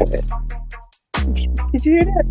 Did you hear that?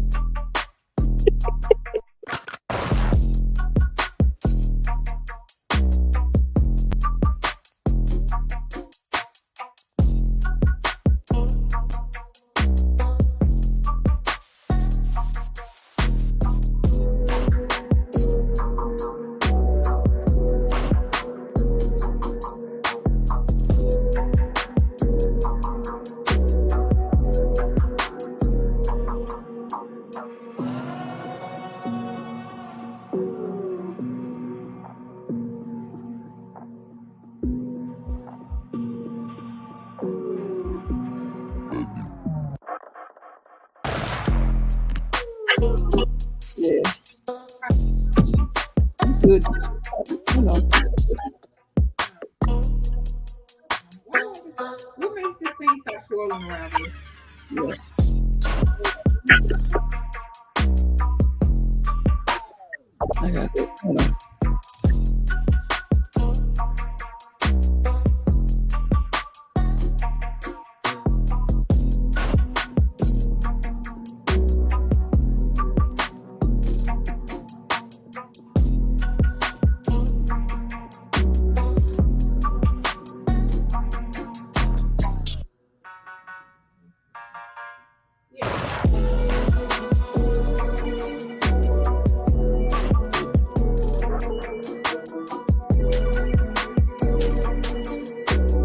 Yeah. I'm good. You know. What makes this thing start swirling around here? Yeah. I got it. Hold on.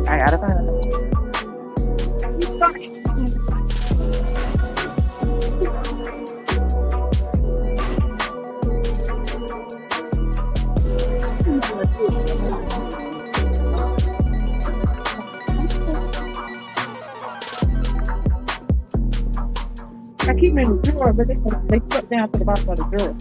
I gotta find it. You sorry. I keep them in the drawer, but they put down to the bottom of the drawer.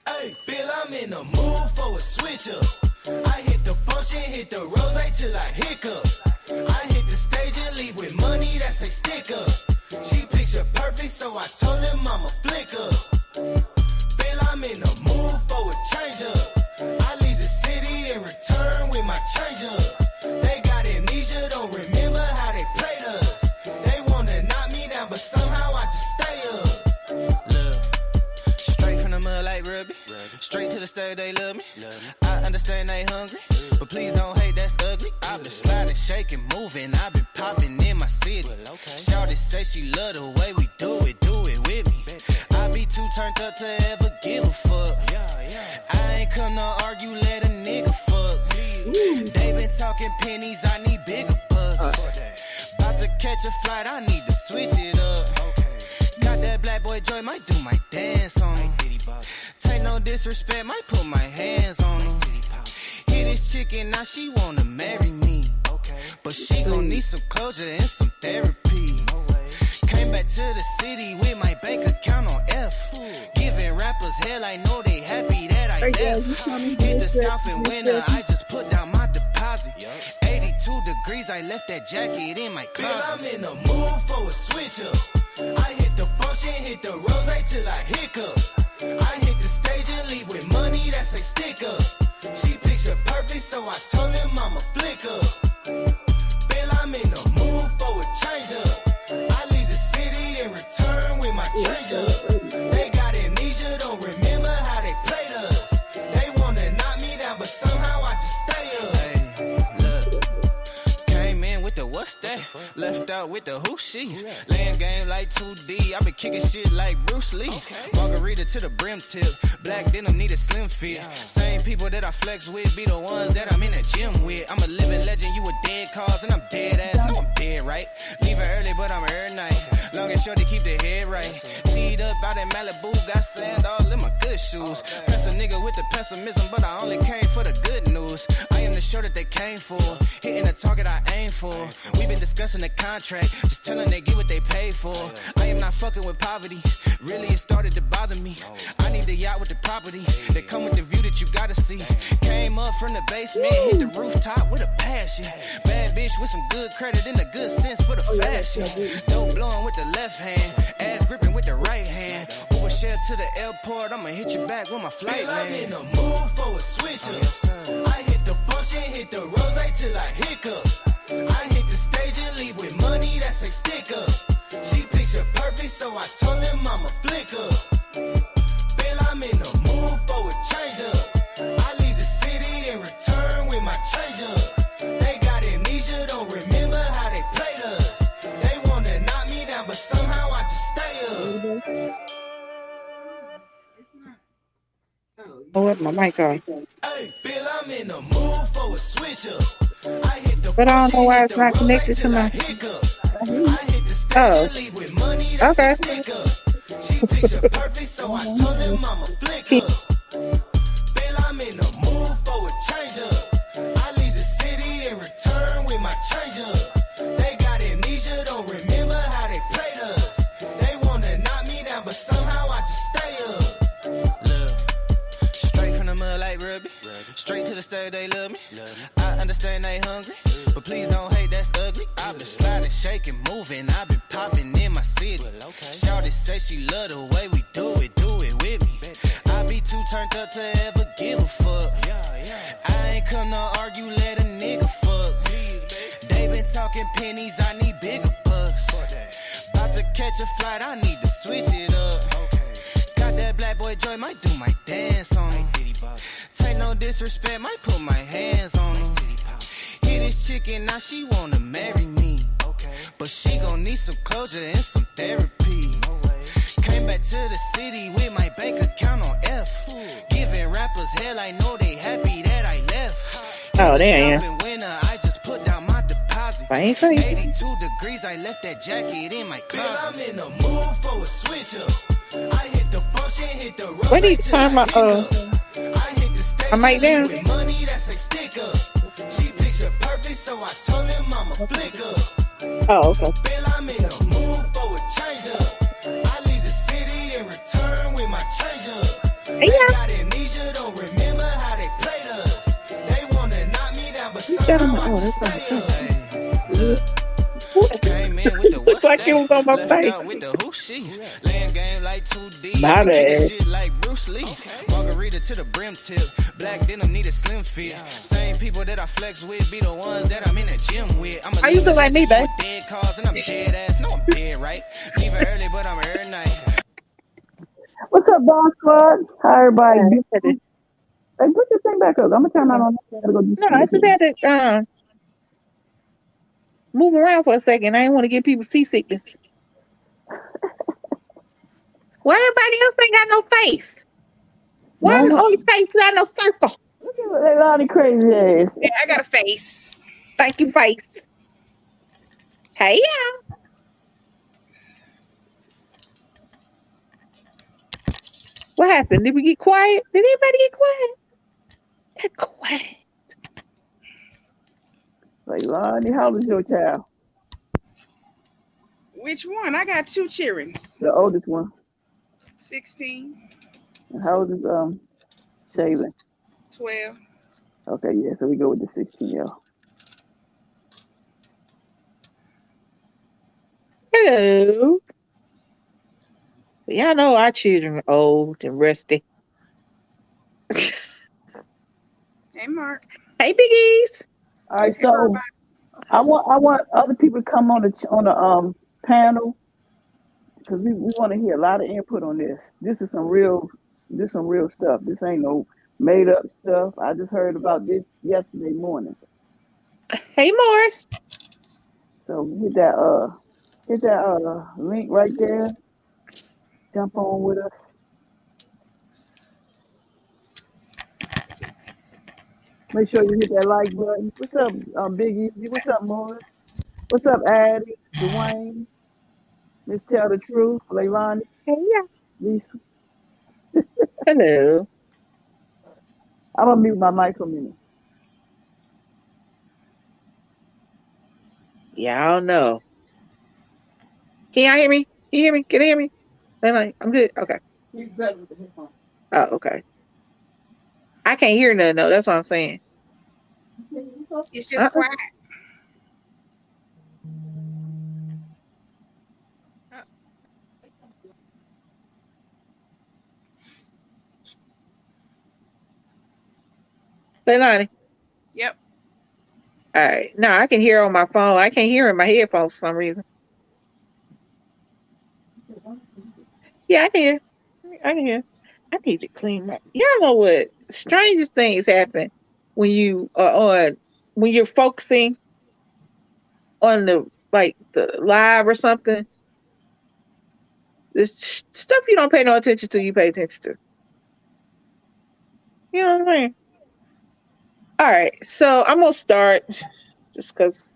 Hey, Bill, I'm in the mood for a switch up. I hit the function, hit the rose till I hiccup. I hit the stage and leave with money that's a stick up. She picture perfect, so I told him I'm a flick up. Bill, I'm in the mood for a change up. I leave the city and return with my change up. They got amnesia, don't remember how they played us. They wanna knock me down, but somehow I just stay up. Look, straight from the mud like Ruby. Straight to the stage, they love me. I understand they hungry, but please don't hate, that's ugly. I've been sliding, shaking, moving. I've been popping in my city. Shawty say she love the way we do it with me. I be too turned up to ever give a fuck. I ain't come to argue, let a nigga fuck. They been talking pennies, I need bigger bucks. About to catch a flight, I need to switch it up. Got that black boy joy, might do my dance on him. Take no disrespect, might put my hands on him. Hit this chicken, now she wanna marry me. But she gon' need some closure and some therapy. Came back to the city with my bank account on F. Giving rappers hell, I know they happy that I left. Hit the south in winter, I just put down my deposit. 82 degrees, I left that jacket in my closet. I'm in the mood for a switch up. I hit the function, hit the rose till I hiccup. I hit the stage and leave with money that's a stick up. She picture perfect, so I told him I'm a flick up. Bill, I'm in the mood for a change up. I leave the city and return with my change up. They got amnesia, don't remember how they played us. They wanna knock me down, but somehow I just stay up. Hey, look, came in with the what's that? Left out with the who she? Laying game like 2D. I been kicking shit like Bruce Lee. Margarita to the brim tip. Black denim need a slim fit. Same people that I flex with be the ones that I'm in the gym with. I'm a living legend, you a dead cause, and I'm dead ass. No, I'm dead, right? Leaving early, but I'm early night. Long and short to keep the head right. Teed up out in Malibu, got sand all in my good shoes. Press a nigga with the pessimism, but I only came for the good news. I am the show that they came for. Hitting the target I aim for. We been discussing the contract, just telling they get what they paid for. I am not fucking with poverty. Really, it started to bother me. I need the yacht with the property. They come with the view that you gotta see. Came up from the basement, hit the rooftop with a passion. Bad bitch with some good credit and a good sense for the fashion. Dope blowing with the left hand, ass gripping with the right hand. Uber share to the airport, I'ma hit hit you back when my flight land. I'm in the mood for a switch up. I hit the function, hit the rose till I hiccup. I hit the stage and leave with money that's a stick up. She picture perfect, so I told him I'm a flick up. Bill, I'm in the mood for a change up. I leave the city and return with my change up. They got amnesia, don't remember how they played us. They wanna knock me down, but somehow I just stay up. It's not. Oh, Oh, where's my mic on? Hey, Bill, I'm in the mood for a switch up. I hit the But I don't know why it's function, not hit the connected rose to my. till I hiccup. I hit the stage Oh, and leave with money that's a okay. stick up. She picture perfect, so I told him I'm a flick up. Bill, I'm in the mood for a change up. I leave the city and return with my change up. They got amnesia, don't remember how they played us. They wanna knock me down, but somehow I just stay up. Look, straight from the mud like Ruby. Straight to the stage, they love me. I understand they hungry, but please don't hate, that's ugly. I've been sliding, shaking, moving. I've been popping in my city. Shawty say she love the way we do it with me. I be too turned up to ever give a fuck. I ain't come to argue, let a nigga fuck. They been talking pennies, I need bigger bucks. About to catch a flight, I need to switch it up. Got that black boy joy, might do my dance on him. Take no disrespect, might put my hands on him. Hit this chicken, now she wanna marry me. But she gon' need some closure and some therapy. Came back to the city with my bank account on F. Giving rappers hell, I know they happy that I left. Oh, there I am. In winter, I just put down my deposit. I ain't crazy. 82 degrees, I left that jacket in my closet. I'm in the mood for a switch up. I hit the function, hit the rose. When did you turn my I mic down? With money that's a stick up. She picture perfect, so I told him I'm a flick up. Oh, okay. Bill, I'm in the mood for a change up. I leave the city and return with my change up. They got amnesia, don't remember how they played us. They wanna knock me down, but somehow I just stay up. Came in with the Looks like it was on my face. with the who she laying game like 2D. My bad. Shit like Bruce Lee. Margarita to the brim tip. Black denim need a slim fit. Same people that I flex with be the ones that I'm in the gym with. I'm How you feel like me, babe? Dead cars and I'm dead ass. No, I'm dead right. Leaving early, but I'm early night. What's up, Boss Squad? Hi, everybody. Hey, put your thing back up. I'm gonna turn mine on. I gotta go do No, I just had to move around for a second. I didn't want to give people seasickness. Why everybody else ain't got no face? Why the only face got no circle? Look at that Lonnie crazy ass. yeah, I got a face. Thank you, face. Hey, yeah. What happened? Did we get quiet? Did anybody get quiet? Get quiet. Like, Lonnie, how old is your child? Which one? I got two children. The oldest one. 16, And how old is Shaylin? 12. Okay, yeah, so we go with the 16-year-old. Hello. Y'all know our children are old and rusty. Hey, Mark. Hey, Biggies. All right, so I want other people to come on the panel because we want to hear a lot of input on this. This is some real stuff. This ain't no made up stuff. I just heard about this yesterday morning. Hey, Morris. So hit that link right there. Jump on with us. Make sure you hit that like button. What's up, Big Easy? What's up, Morris? What's up, Addie, Dwayne? Miss Tell the Truth, Leilani, Hey, yeah. Lisa. Hello. I'm gonna mute my mic for a minute. Y'all know. Can y'all hear me? Can you hear me? Can you hear me? I'm good. Okay. He's better with the headphones. Oh, okay. I can't hear nothing though. That's what I'm saying. It's just quiet. Leilani. Yep. All right. No, I can hear on my phone. I can't hear in my headphones for some reason. Yeah, I can hear. I can hear. I need to clean my. Y'all know what? Strangest things happen when you are on when you're focusing on the live or something. This stuff you don't pay no attention to, you pay attention to. You know what I'm saying? All right, so I'm gonna start just because.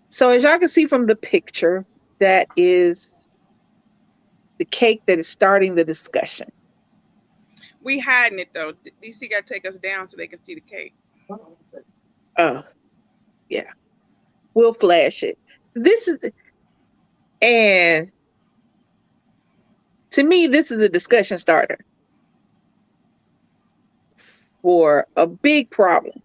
So as y'all can see from the picture, that is the cake that is starting the discussion. We hiding it though. DC got to take us down so they can see the cake. Oh, yeah. We'll flash it. This is, and to me, this is a discussion starter for a big problem.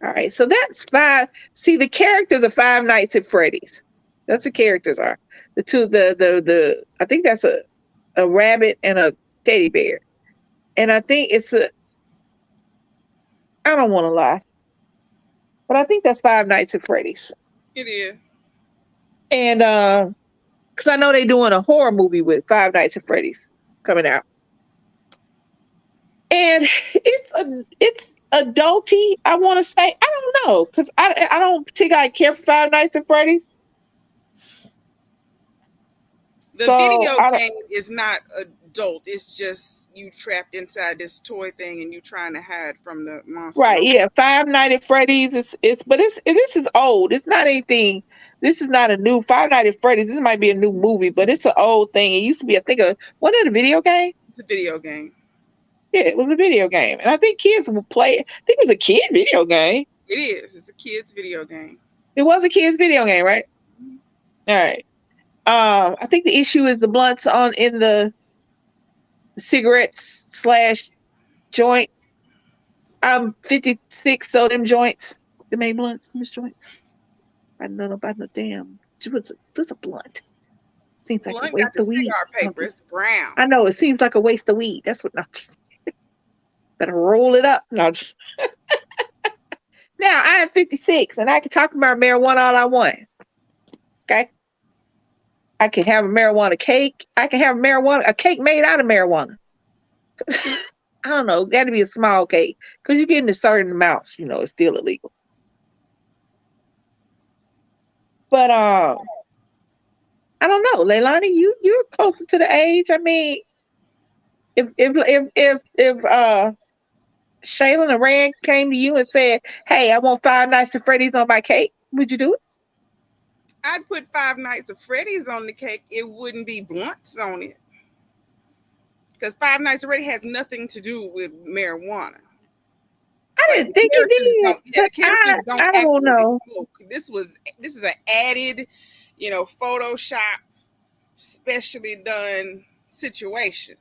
All right, so that's five. See, the characters are Five Nights at Freddy's. That's the characters are. The two, the. I think that's a rabbit and a teddy bear, and I think it's a. I don't want to lie, but I think that's Five Nights at Freddy's. It is. And because I know they're doing a horror movie with Five Nights at Freddy's coming out, and it's adulty. I want to say I don't know because I don't particularly care for Five Nights at Freddy's. The So video I don't, game is not adult. It's just you trapped inside this toy thing and you trying to hide from the monster. right, yeah, Five Nights at Freddy's is but this is old. It's not anything. This is not a new Five Nights at Freddy's. This might be a new movie, but it's an old thing. It used to be, I think, wasn't it a video game? It's a video game. Yeah, it was a video game, and I think kids would play it. I think it was a kid video game. It is. It's a kid's video game. It was a kid's video game, right? All right. I think the issue is the blunts in the cigarettes / joint. I'm 56, so them joints, them ain't blunts, them joints. I don't know about no damn. What's a blunt? Seems like Blunt a waste got the of weed. cigar paper. It's brown. I know, it seems like a waste of weed. That's what I'm better roll it up. No, just now I am 56 and I can talk about marijuana all I want. Okay. I can have a marijuana cake. I can have a cake made out of marijuana. I don't know. Got to be a small cake because you're getting a certain amounts. It's still illegal. But I don't know, Leilani. You're closer to the age. I mean, if Shaylin and Rand came to you and said, "Hey, I want Five Nights at Freddy's on my cake," would you do it? I'd put Five Nights at Freddy's on the cake. It wouldn't be blunts on it. Because Five Nights at Freddy's has nothing to do with marijuana. I didn't think it did. The characters don't I don't know. smoke. This is an added, Photoshop, specially done situation.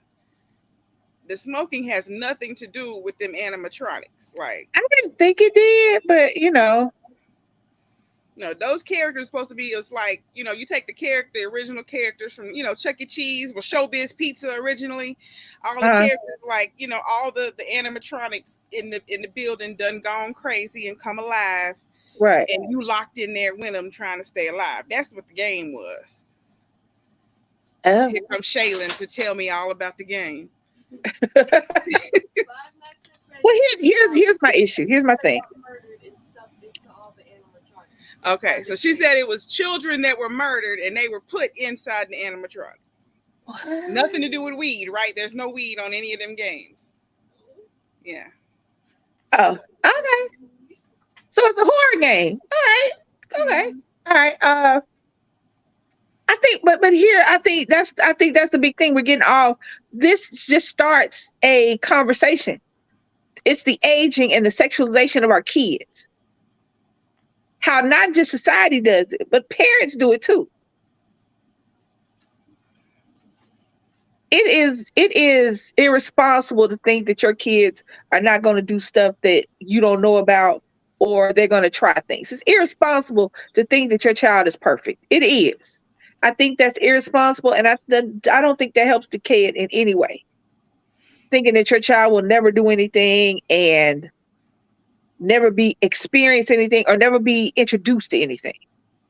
The smoking has nothing to do with them animatronics. Like, I didn't think it did, but No, those characters supposed to be, it's like, you take the original characters from, Chuck E. Cheese or Showbiz Pizza originally. All the characters, like, all the animatronics in the building done gone crazy and come alive. Right. And you locked in there with them trying to stay alive. That's what the game was. Oh. Here comes Shaylin to tell me all about the game. Well, here's my issue. Here's my thing. Okay, so she said it was children that were murdered and they were put inside the animatronics. What? Nothing to do with weed, right? There's no weed on any of them games. Yeah. Oh, okay. So it's a horror game. All right. Okay. All right. I think, but here, I think that's the big thing. We're getting all this just starts a conversation. It's the aging and the sexualization of our kids. How not just society does it, but parents do it too. It is irresponsible to think that your kids are not going to do stuff that you don't know about or they're going to try things. It's irresponsible to think that your child is perfect. It is. I think that's irresponsible, and I don't think that helps the kid in any way. Thinking that your child will never do anything and never be experience anything or never be introduced to anything,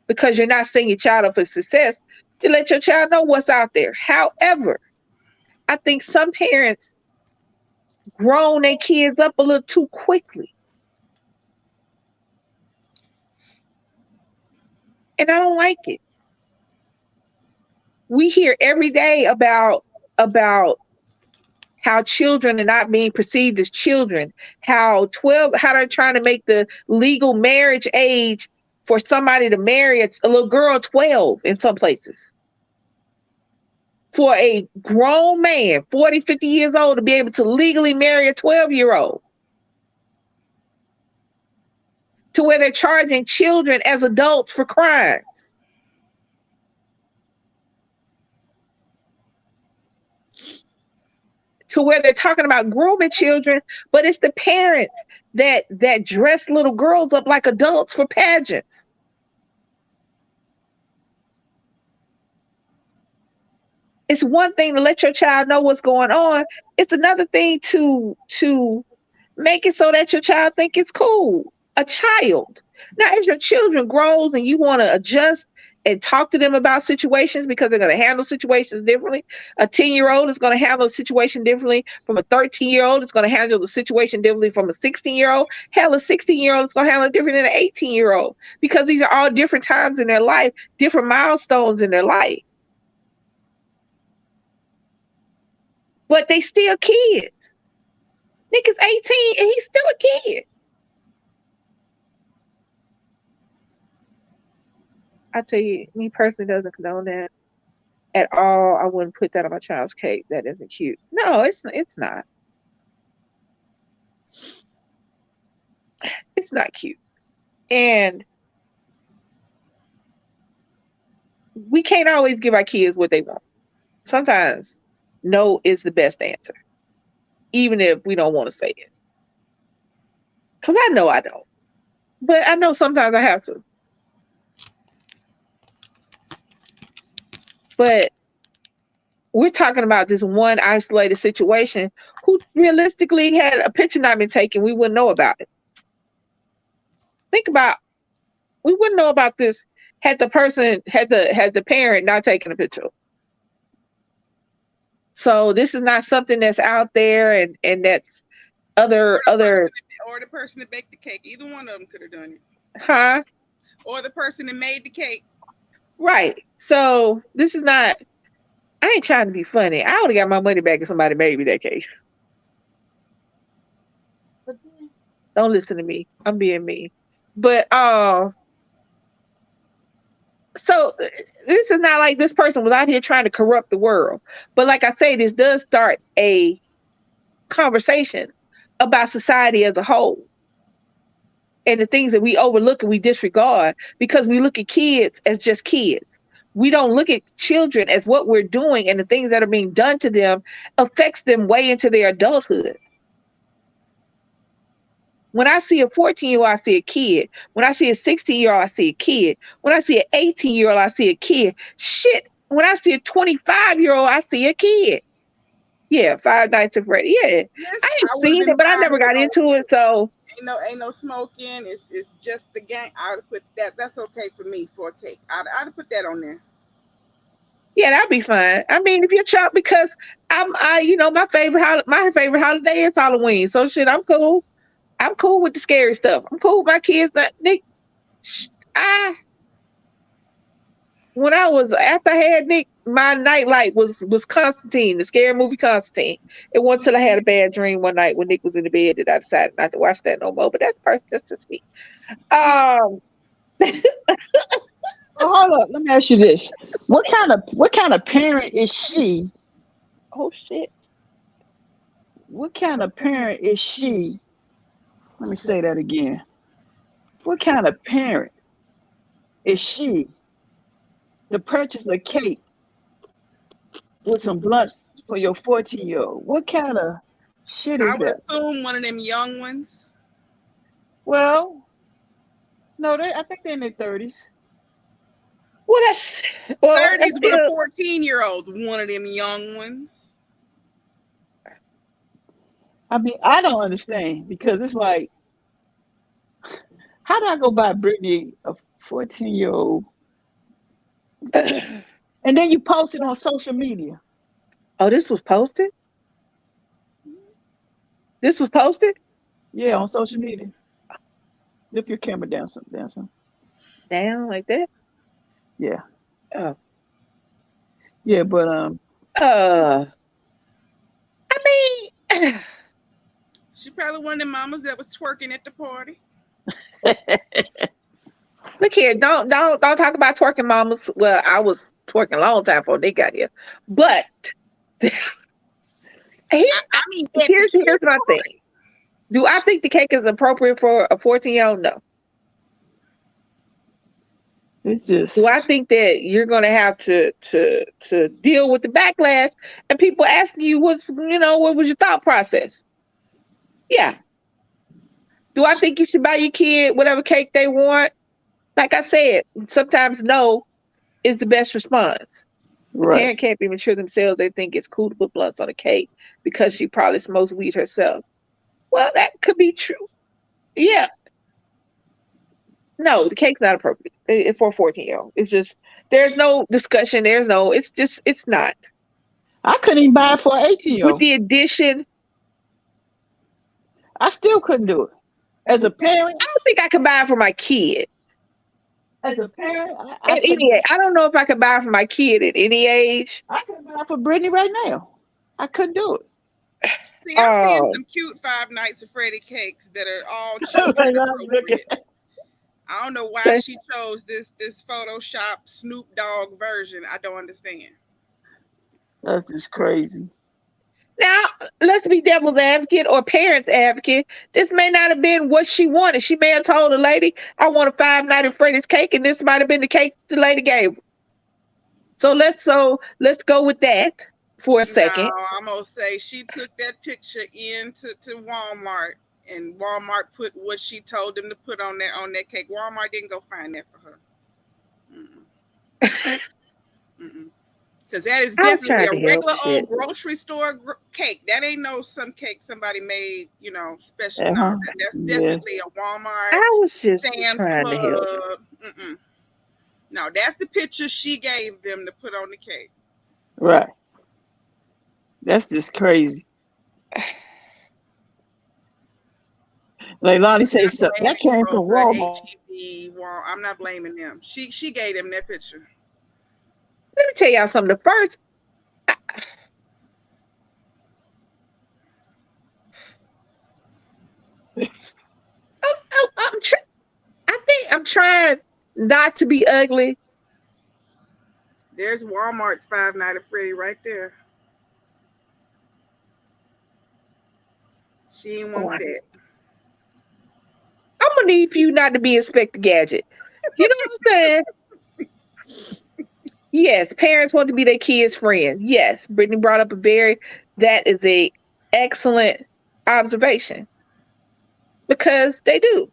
because you're not setting your child up for success to let your child know what's out there. However, I think some parents grown their kids up a little too quickly. And I don't like it. We hear every day about how children are not being perceived as children, how they're trying to make the legal marriage age for somebody to marry a little girl 12 in some places. For a grown man, 40, 50 years old, to be able to legally marry a 12-year-old. To where they're charging children as adults for crimes. To where they're talking about grooming children, but it's the parents that dress little girls up like adults for pageants. It's one thing to let your child know what's going on. It's another thing to make it so that your child think it's cool. A child. Now, as your children grows and you want to adjust and talk to them about situations, because they're going to handle situations differently. A 10-year-old is going to handle a situation differently from a 13-year-old. It's going to handle the situation differently from a 16-year-old. Hell, a 16-year-old is going to handle it different than an 18-year-old, because these are all different times in their life, different milestones in their life. But they still kids. Nick is 18 and he's still a kid. I tell you, me personally doesn't condone that at all. I wouldn't put that on my child's cake. That isn't cute. No, it's not. It's not cute. And we can't always give our kids what they want. Sometimes no is the best answer, even if we don't want to say it. Because I know I don't. But I know sometimes I have to. But we're talking about this one isolated situation who realistically, had a picture not been taken, we wouldn't know about it. Think about, we wouldn't know about this had the parent not taken a picture. So this is not something that's out there and that's other or the person that baked the cake. Either one of them could have done it. Huh? Or the person that made the cake. Right. So this is not, I ain't trying to be funny. I would have got my money back if somebody made me that cake. Don't listen to me. I'm being mean. But so this is not like this person was out here trying to corrupt the world. But like I say, this does start a conversation about society as a whole. And the things that we overlook and we disregard because we look at kids as just kids. We don't look at children as what we're doing, and the things that are being done to them affects them way into their adulthood. When I see a 14-year-old, I see a kid. When I see a 16-year-old, I see a kid. When I see an 18-year-old, I see a kid. Shit, when I see a 25-year-old, I see a kid. Yeah, Five Nights at Freddy. Yeah, Yes, I ain't seen it, but I never got into it, so. Ain't no smoking. It's just the gang. I would put that. That's okay for me for a cake. I'd put that on there. Yeah, that'd be fine. I mean, if you're child, because my favorite holiday is Halloween. So shit, I'm cool. I'm cool with the scary stuff. I'm cool with my kids. Nick, after I had Nick, my nightlight was Constantine, the scary movie Constantine. It wasn't until I had a bad dream one night when Nick was in the bed that I decided not to watch that no more. But that's just me. Hold up, let me ask you this: what kind of parent is she? Oh shit! What kind of parent is she? Let me say that again. What kind of parent is she to purchase a cake with some blunts for your 14-year-old? What kind of shit is I would that? assume one of them young ones. Well, No, I think they're in their 30s. Well, that's 30s with a still, 14-year-old, one of them young ones. I mean, I don't understand because it's like, how do I go buy Brittany a 14-year-old and then you post it on social media? oh, this was posted. This was posted. Yeah, on social media. Lift your camera down some. Down like that. Yeah. Oh, Yeah, but I mean, She probably one of the mamas that was twerking at the party. look here. Don't talk about twerking mamas. Well, I was twerking a long time before they got here, but he, I mean, at the here's kid my thing. party. Do I think the cake is appropriate for a 14-year-old? No. it's just Do I think that you're going to have to deal with the backlash and people asking you what was your thought process? Yeah. Do I think you should buy your kid whatever cake they want? Like I said, sometimes no is the best response. The right. parent can't be mature themselves. They think it's cool to put blunts on a cake because she probably smokes weed herself. Well, that could be true. Yeah. No, the cake's not appropriate for a 14-year-old. It's just, there's no discussion. It's not. I couldn't even buy it for an With 18-year-old. the addition, I still couldn't do it. As a parent, I don't think I could buy it for my kid as a parent, I at couldn't. any age. I don't know if I could buy it for my kid at any age. I couldn't buy it for Brittany right now. I couldn't do it. See, I'm seeing Oh, some cute Five Nights at Freddy cakes that are all Like, children I'm looking. appropriate. I don't know why okay. she chose this Photoshop Snoop Dogg version. I don't understand. That's just crazy. Now, let's be devil's advocate or parents advocate. This may not have been what she wanted. She may have told the lady, I want a Five Nights at Freddy's cake, and this might have been the cake the lady gave her. So let's go with that for a second. No, I'm gonna say she took that picture into Walmart, and Walmart put what she told them to put on that cake. Walmart didn't go find that for her. Mm-mm. Mm-mm. Because that is I was definitely trying a to help regular shit. old grocery store cake. That ain't no some cake somebody made, special. Uh-huh. No, that's Yeah. definitely a Walmart, I was just Sam's trying to help. Club. Mm-mm. No, that's the picture she gave them to put on the cake. Right. That's just crazy. Like Lonnie said, so that came from Walmart. I'm not blaming them. She gave them that picture. Let me tell y'all something. The first, I think I'm trying not to be ugly. There's Walmart's Five Nights at Freddy right there. She ain't want that. I'm gonna need for you not to be Inspector Gadget. You know what I'm saying? Yes, parents want to be their kids' friend. Yes, Brittany brought up that is a excellent observation because they do.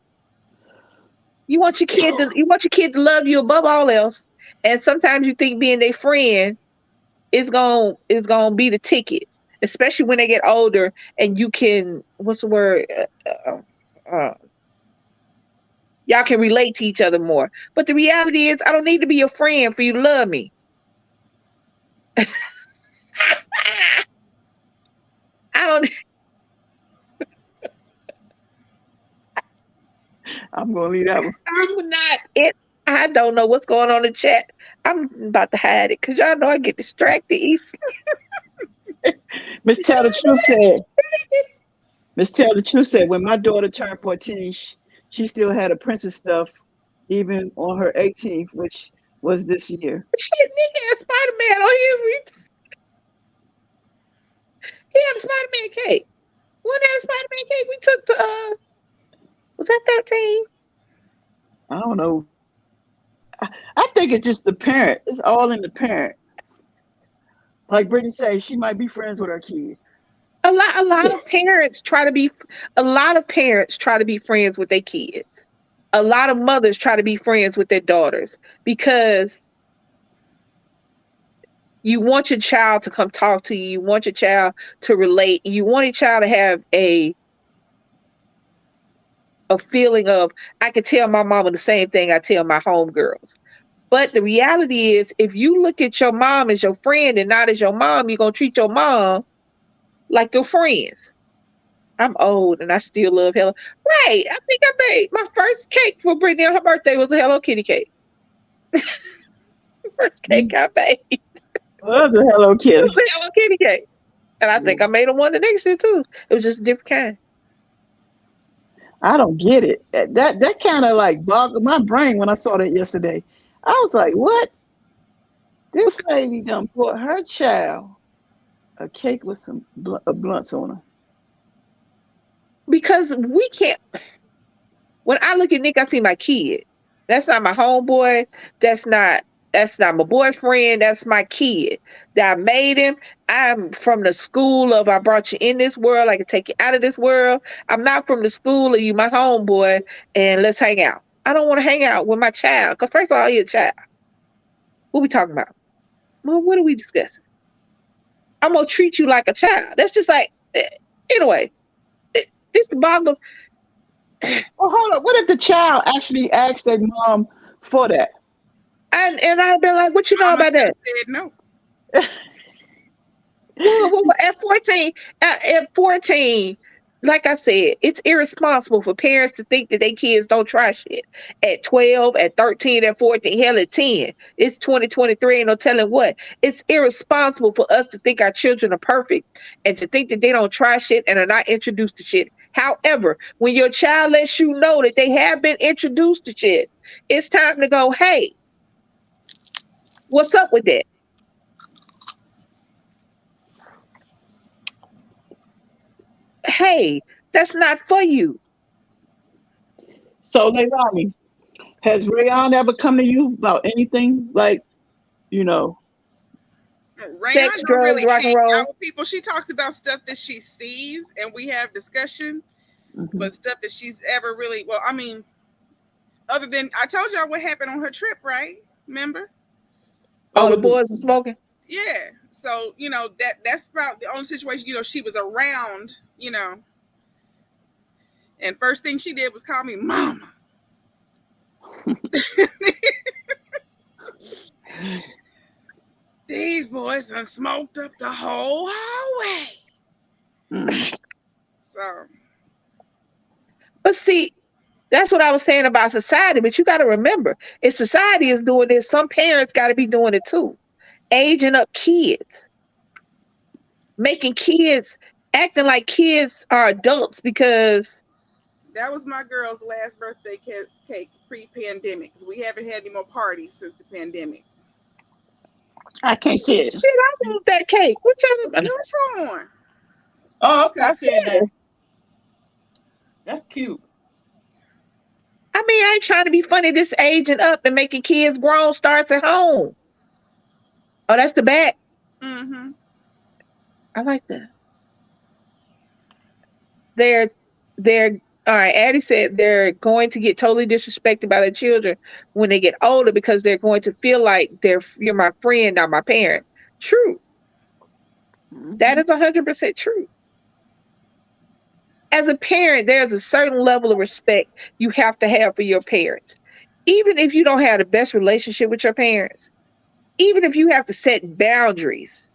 You want your kid to love you above all else, and sometimes you think being their friend is gonna be the ticket, especially when they get older and you can what's the word? Uh, y'all can relate to each other more. But the reality is, I don't need to be your friend for you to love me. I don't. I'm gonna leave that one. I'm not it. I don't know what's going on in the chat. I'm about to hide it because y'all know I get distracted easily. Miss Tell the Truth said. Miss Tell the Truth said when my daughter turned 14, she still had a princess stuff, even on her 18th, which was this year. Shit, nigga had Spider-Man on his. He had a Spider-Man cake. When that Spider-Man cake we took to was that 13? I don't know. I think it's just the parent. It's all in the parent. Like Brittany says, she might be friends with her kid. A lot of parents try to be friends with their kids. a lot of mothers try to be friends with their daughters because you want your child to come talk to you. You want your child to relate. You want your child to have a feeling of, I can tell my mama the same thing I tell my homegirls. But the reality is, if you look at your mom as your friend and not as your mom, you're going to treat your mom like your friends. I'm old and I still love Hello. Right. I think I made my first cake for Brittany on her birthday was a Hello Kitty cake. First cake I made. Well, that's a Hello It Kitty. was a Hello Kitty cake. And I think I made them one the next year too. It was just a different kind. I don't get it. That kind of like boggled my brain when I saw that yesterday. I was like, what? This lady done bought her child a cake with some blunts on her. Because we can't, when I look at Nick, I see my kid. That's not my homeboy. That's not my boyfriend. That's my kid. That I made him. I'm from the school of I brought you in this world. I can take you out of this world. I'm not from the school of you, my homeboy, and let's hang out. I don't want to hang out with my child. Because first of all, you're a child. What we talking about? Well, what are we discussing? I'm gonna treat you like a child. That's just like anyway. This boggles. Well, hold on. What if the child actually asked their mom for that? And I've been like, what you know Mama about that? said no. Well, at 14, like I said, it's irresponsible for parents to think that their kids don't try shit. At 12, at 13, at 14, hell, at 10. It's 2023, ain't no telling what. It's irresponsible for us to think our children are perfect and to think that they don't try shit and are not introduced to shit. However, when your child lets you know that they have been introduced to shit, it's time to go, hey, what's up with that? Hey, that's not for you. So, Leilani, has Rayon ever come to you about anything like, you know? Rayon Sex, don't drugs, really rock and hang roll. out with people. She talks about stuff that she sees, and we have discussion. Mhm. But stuff that she's ever really, well, I mean, other than I told y'all what happened on her trip, right? Remember? Oh, the boys were smoking. Yeah. So that's about the only situation. She was around. And first thing she did was call me mama. These boys done smoked up the whole hallway. So, But see, that's what I was saying about society. But you got to remember, if society is doing this, some parents got to be doing it too. Aging up kids, making kids acting like kids are adults because that was my girl's last birthday cake pre-pandemic. We haven't had any more parties since the pandemic. I can't see it. shit, I want that cake. What y'all? Unicorn. Oh, okay. I see it Yeah. now. That's cute. I mean, I ain't trying to be funny. This aging up and making kids grown starts at home. Oh, that's the back. Mm-hmm. I like that. They're all right. Addie said they're going to get totally disrespected by their children when they get older because they're going to feel like you're my friend, not my parent. True. That is 100% true. As a parent, there's a certain level of respect you have to have for your parents. Even if you don't have the best relationship with your parents, even if you have to set boundaries,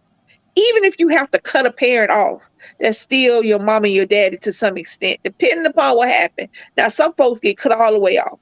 even if you have to cut a parent off, that's still your mom and your daddy to some extent, depending upon what happened. Now, some folks get cut all the way off.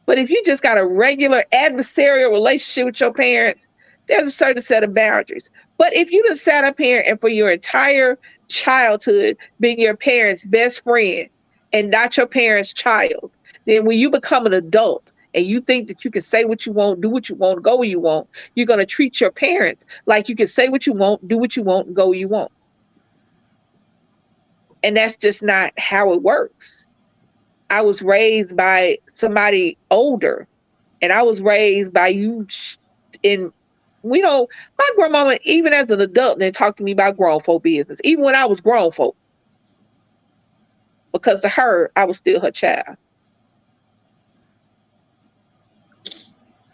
But if you just got a regular adversarial relationship with your parents, there's a certain set of boundaries. But if you just sat up here and for your entire childhood being your parents' best friend and not your parents' child, then when you become an adult and you think that you can say what you want, do what you want, go where you want, you're going to treat your parents like you can say what you want, do what you want, and go where you want. And that's just not how it works. I was raised by somebody older, and I was raised by you in my grandmama, even as an adult, didn't talk to me about grown folk business, even when I was grown folk. Because to her, I was still her child.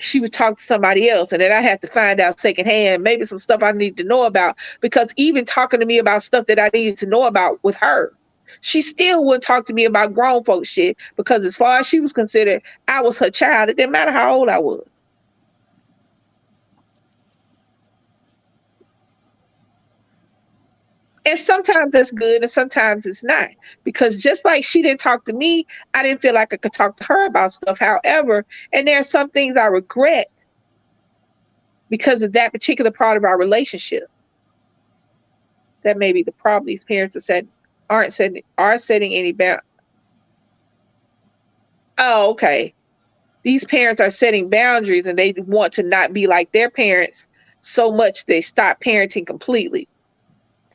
she would talk to somebody else, and then I had to find out secondhand maybe some stuff I need to know about, because even talking to me about stuff that I needed to know about with her, she still wouldn't talk to me about grown folk shit, because as far as she was considered, I was her child. It didn't matter how old I was. And sometimes that's good and sometimes it's not. Because just like she didn't talk to me, I didn't feel like I could talk to her about stuff. However, and there are some things I regret because of that particular part of our relationship. That may be the problem. These parents are setting any bound. Oh, okay. These parents are setting boundaries and they want to not be like their parents so much they stop parenting completely.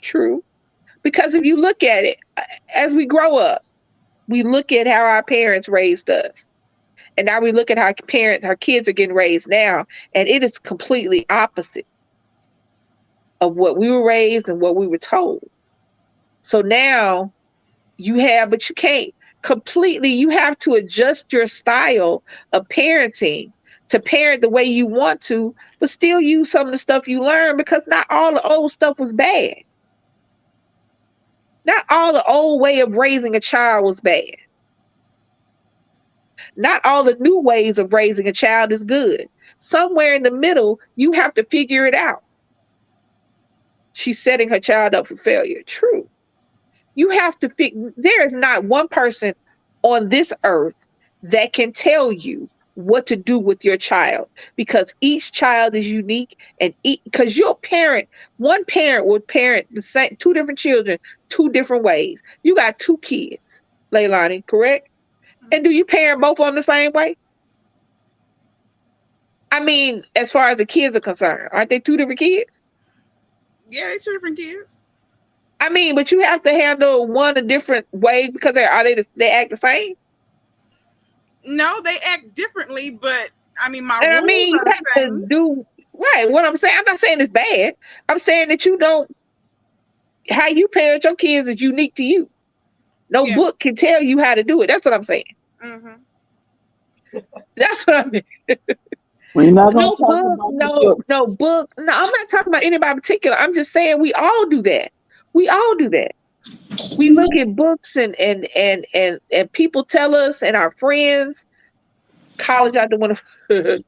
True. Because if you look at it, as we grow up, we look at how our parents raised us. And now we look at how our kids are getting raised now, and it is completely opposite of what we were raised and what we were told. So now but you can't completely, you have to adjust your style of parenting to parent the way you want to, but still use some of the stuff you learned, because not all the old stuff was bad. Not all the old way of raising a child was bad. Not all the new ways of raising a child is good. Somewhere in the middle, you have to figure it out. She's setting her child up for failure. True. You have to there is not one person on this earth that can tell you what to do with your child, because each child is unique, and because one parent will parent the same two different children two different ways. You got two kids, Leilani, correct? And do you parent both of them the same way? I mean, as far as the kids are concerned, aren't they two different kids? Yeah, they're two different kids. I mean, but you have to handle one a different way, because they act the same? No, they act differently, but I mean, my And rules I mean, you are the have same. to do right. What I'm saying, I'm not saying it's bad. I'm saying that how you parent your kids is unique to you. No book can tell you how to do it. That's what I'm saying. Mm-hmm. That's what I mean. We're not No book. No, I'm not talking about anybody in particular. I'm just saying we all do that. We all do that. We look at books and people tell us, and our friends, college, I don't want to.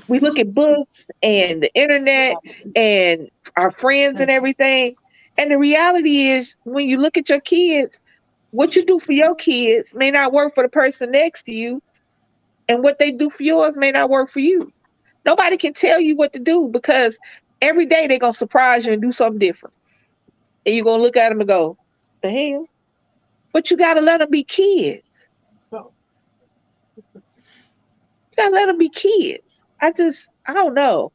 We look at books and the internet and our friends and everything. And the reality is, when you look at your kids, what you do for your kids may not work for the person next to you. And what they do for yours may not work for you. Nobody can tell you what to do, because every day they're going to surprise you and do something different. And you're going to look at them and go, the hell? But you got to let them be kids. You got to let them be kids. I don't know.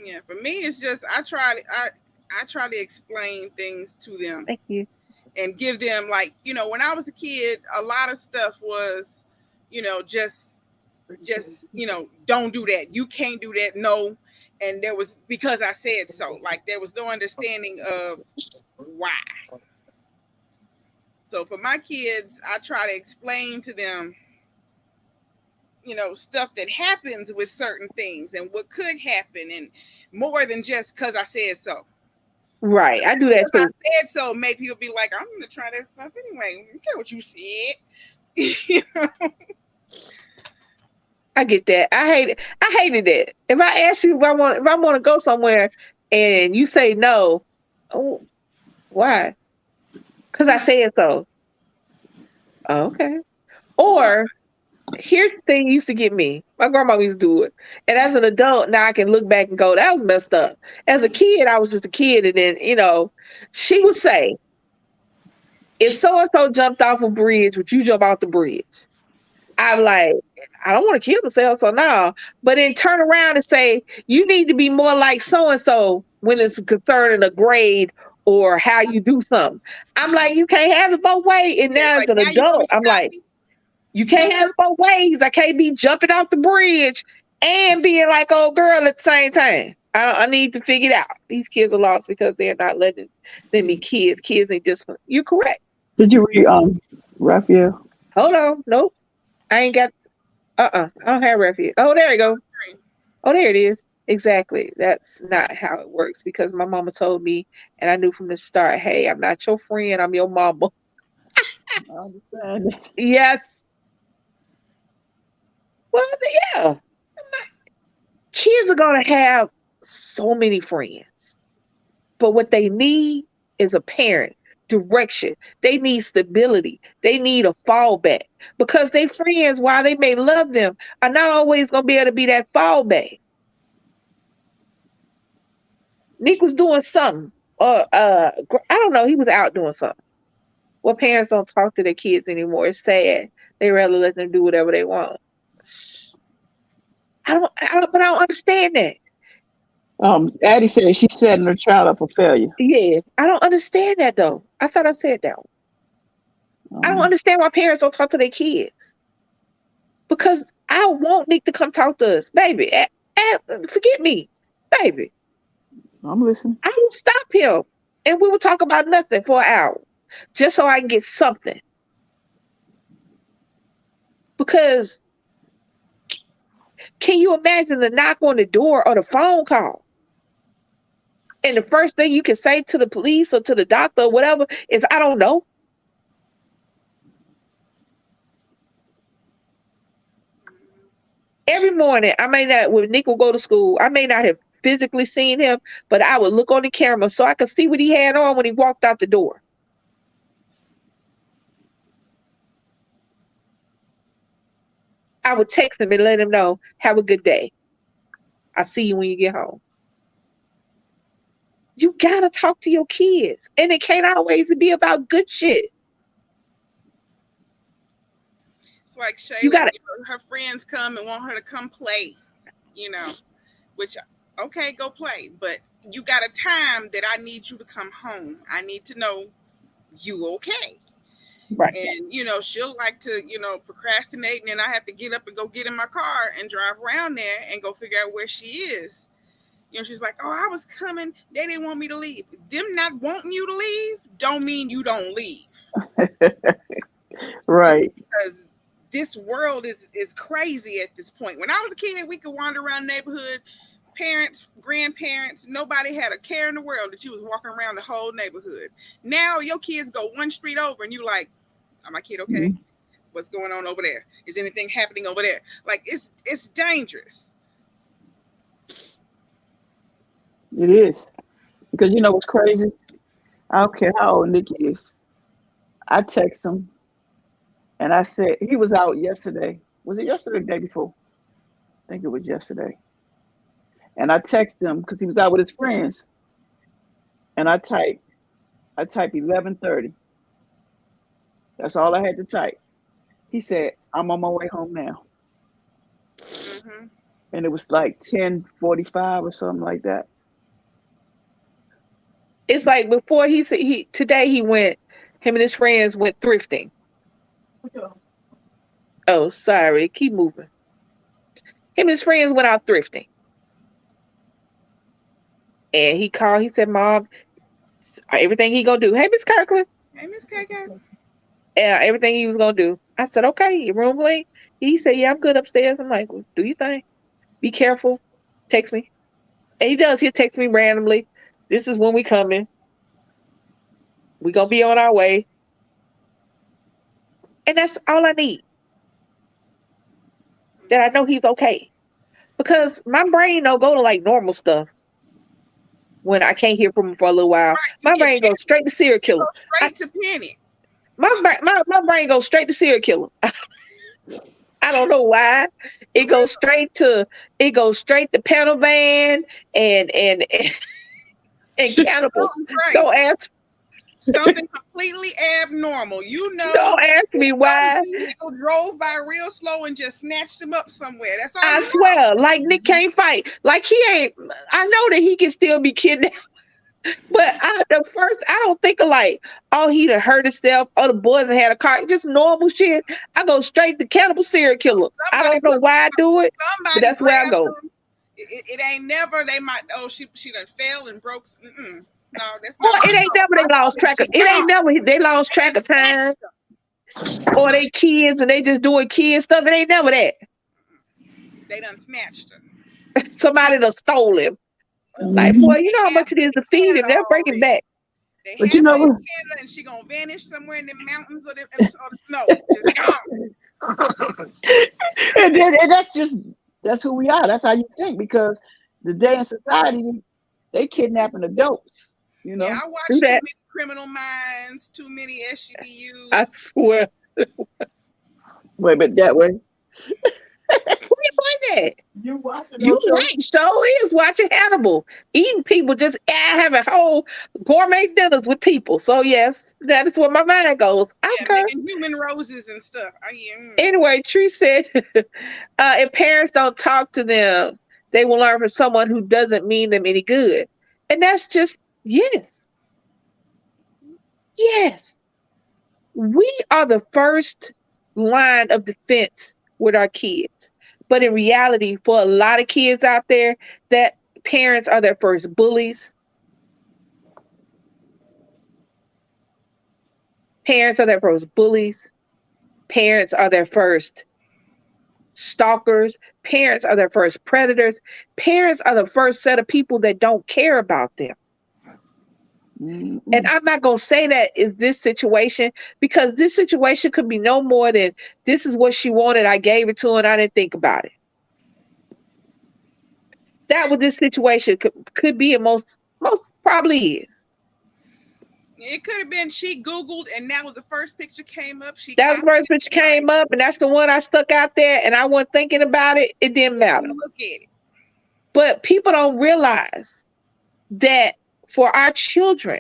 Yeah, for me, it's just I try to explain things to them. Thank you. And give them, like, when I was a kid, a lot of stuff was, just don't do that. You can't do that. No. And there was, because I said so, like, there was no understanding of why. So for my kids, I try to explain to them, stuff that happens with certain things and what could happen, and more than just because I said so. Right. I do that too. I said so, make people be like, I'm going to try that stuff anyway. I don't care what you said. I get that. I hated it. If I ask you if I want to go somewhere and you say no, oh, why? Because I said so. Oh, okay. Or here's the thing used to get me. My grandma used to do it. And as an adult, now I can look back and go, that was messed up. As a kid, I was just a kid. And then, she would say, if so-and-so jumped off a bridge, would you jump off the bridge? I'm like, I don't want to kill myself, so no. But then turn around and say, you need to be more like so-and-so when it's concerning a grade or how you do something. I'm like, you can't have it both ways. And now as an adult, I'm like, you can't have it both ways. I can't be jumping off the bridge and being like old girl at the same time. I need to figure it out. These kids are lost because they're not letting them be kids. Kids ain't disciplined. You're correct. Did you read Raphael? Hold on. Nope. I ain't got. I don't have refuge. Oh, there you go. Oh, there it is. Exactly. That's not how it works because my mama told me, and I knew from the start, hey, I'm not your friend, I'm your mama. I understand that. Yes. Well, yeah. Kids are going to have so many friends, but what they need is a parent, direction. They need stability. They need a fallback because they friends, while they may love them, are not always going to be able to be that fallback. Nick was doing something. I don't know. He was out doing something. Well, parents don't talk to their kids anymore. It's sad. They rather let them do whatever they want. But I don't understand that. Addie said she's setting her child up for failure. Yeah, I don't understand that though. I thought I said that. I don't Um, understand why parents don't talk to their kids because I want Nick to come talk to us, baby. Forget me, baby. I'm listening. I will stop him, and we will talk about nothing for an hour, just so I can get something. Because can you imagine the knock on the door or the phone call? And the first thing you can say to the police or to the doctor or whatever is, I don't know. Every morning, I may not, when Nick will go to school, I may not have physically seen him, but I would look on the camera so I could see what he had on when he walked out the door. I would text him and let him know, have a good day. I'll see you when you get home. You gotta talk to your kids. And it can't always be about good shit. It's like You Shayla, gotta her friends come and want her to come play, which, okay, go play. But you got a time that I need you to come home. I need to know you okay. right. And, she'll like to, procrastinate. And then I have to get up and go get in my car and drive around there and go figure out where she is. She's like, oh, I was coming. They didn't want me to leave. Them not wanting you to leave don't mean you don't leave. Right. Because this world is crazy at this point. When I was a kid, we could wander around the neighborhood, parents, grandparents, nobody had a care in the world that you was walking around the whole neighborhood. Now your kids go one street over and you like, are my kid okay? Mm-hmm. What's going on over there? Is anything happening over there? Like, it's dangerous. It is. Because you know what's crazy? I don't care how old Nick is. I text him and I said, he was out yesterday. Was it yesterday or the day before? I think it was yesterday. And I texted him because he was out with his friends. And I typed 11:30. That's all I had to type. He said, I'm on my way home now. Mm-hmm. And it was like 10:45 or something like that. It's like before today him and his friends went thrifting. Oh, sorry. Keep moving. Him and his friends went out thrifting. And he called, he said, Mom, everything he gonna do. Hey, Miss Kirkland. Hey, Miss KK. Everything he was gonna do. I said, okay, your room late? He said, yeah, I'm good upstairs. I'm like, well, do your thing. Be careful. Text me. And he does. He'll text me randomly. This is when we coming. We gonna be on our way. And that's all I need. That I know he's okay. Because my brain don't go to like normal stuff when I can't hear from him for a little while. My brain goes straight to serial killer. Straight to panic. My brain goes straight to serial killer. I don't know why. It goes straight to panel van and cannibals. Right. Don't ask. Something completely abnormal. Don't ask me why. People drove by real slow and just snatched him up somewhere. That's all. I swear, like Nick can't fight. Like he ain't. I know that he can still be kidnapped. But I don't think of like, oh, he done hurt himself. Oh, the boys had a car. Just normal shit. I go straight to cannibal serial killer. I don't know why I do it, but that's where I go. It ain't never. They might. Oh, she done fell and broke. Mm-mm. No, that's not. Well, it ain't never they lost track of. It ain't never they lost track of time. Or they kids and they just doing kid stuff. It ain't never that. they done snatched her. Somebody done stole him. Like, Mhm. boy, you know how much it is to feed him. They'll break him back. They But have you know her in what? Canada, and she gonna vanish somewhere in the mountains or the snow. Just gone. And that's who we are. That's how you think because the day in society they kidnapping adults. You Yeah, know. I Do watched too that. many Criminal Minds, too many I SUVUs. swear. Wait, but that way Who you playing that? you watching You those shows. right, so is watching Hannibal. Eating people, just having whole gourmet dinners with people. So yes, that is where my mind goes. Yeah, Okay. making human roses and stuff. Anyway, Tree said, if parents don't talk to them, they will learn from someone who doesn't mean them any good. And that's just, yes, yes. We are the first line of defense with our kids. But in reality, for a lot of kids out there, that parents are their first bullies. Parents are their first bullies. Parents are their first stalkers. Parents are their first predators. Parents are the first set of people that don't care about them. And Mm-mm. I'm not going to say that is this situation because this situation could be no more than this is what she wanted. I gave it to her and I didn't think about it. That what this situation could be and most probably is. It could have been she Googled and that was the first picture came up. She That was the copied first it. picture came up and that's the one I stuck out there and I wasn't thinking about it. It didn't matter. Look at it. But people don't realize that for our children,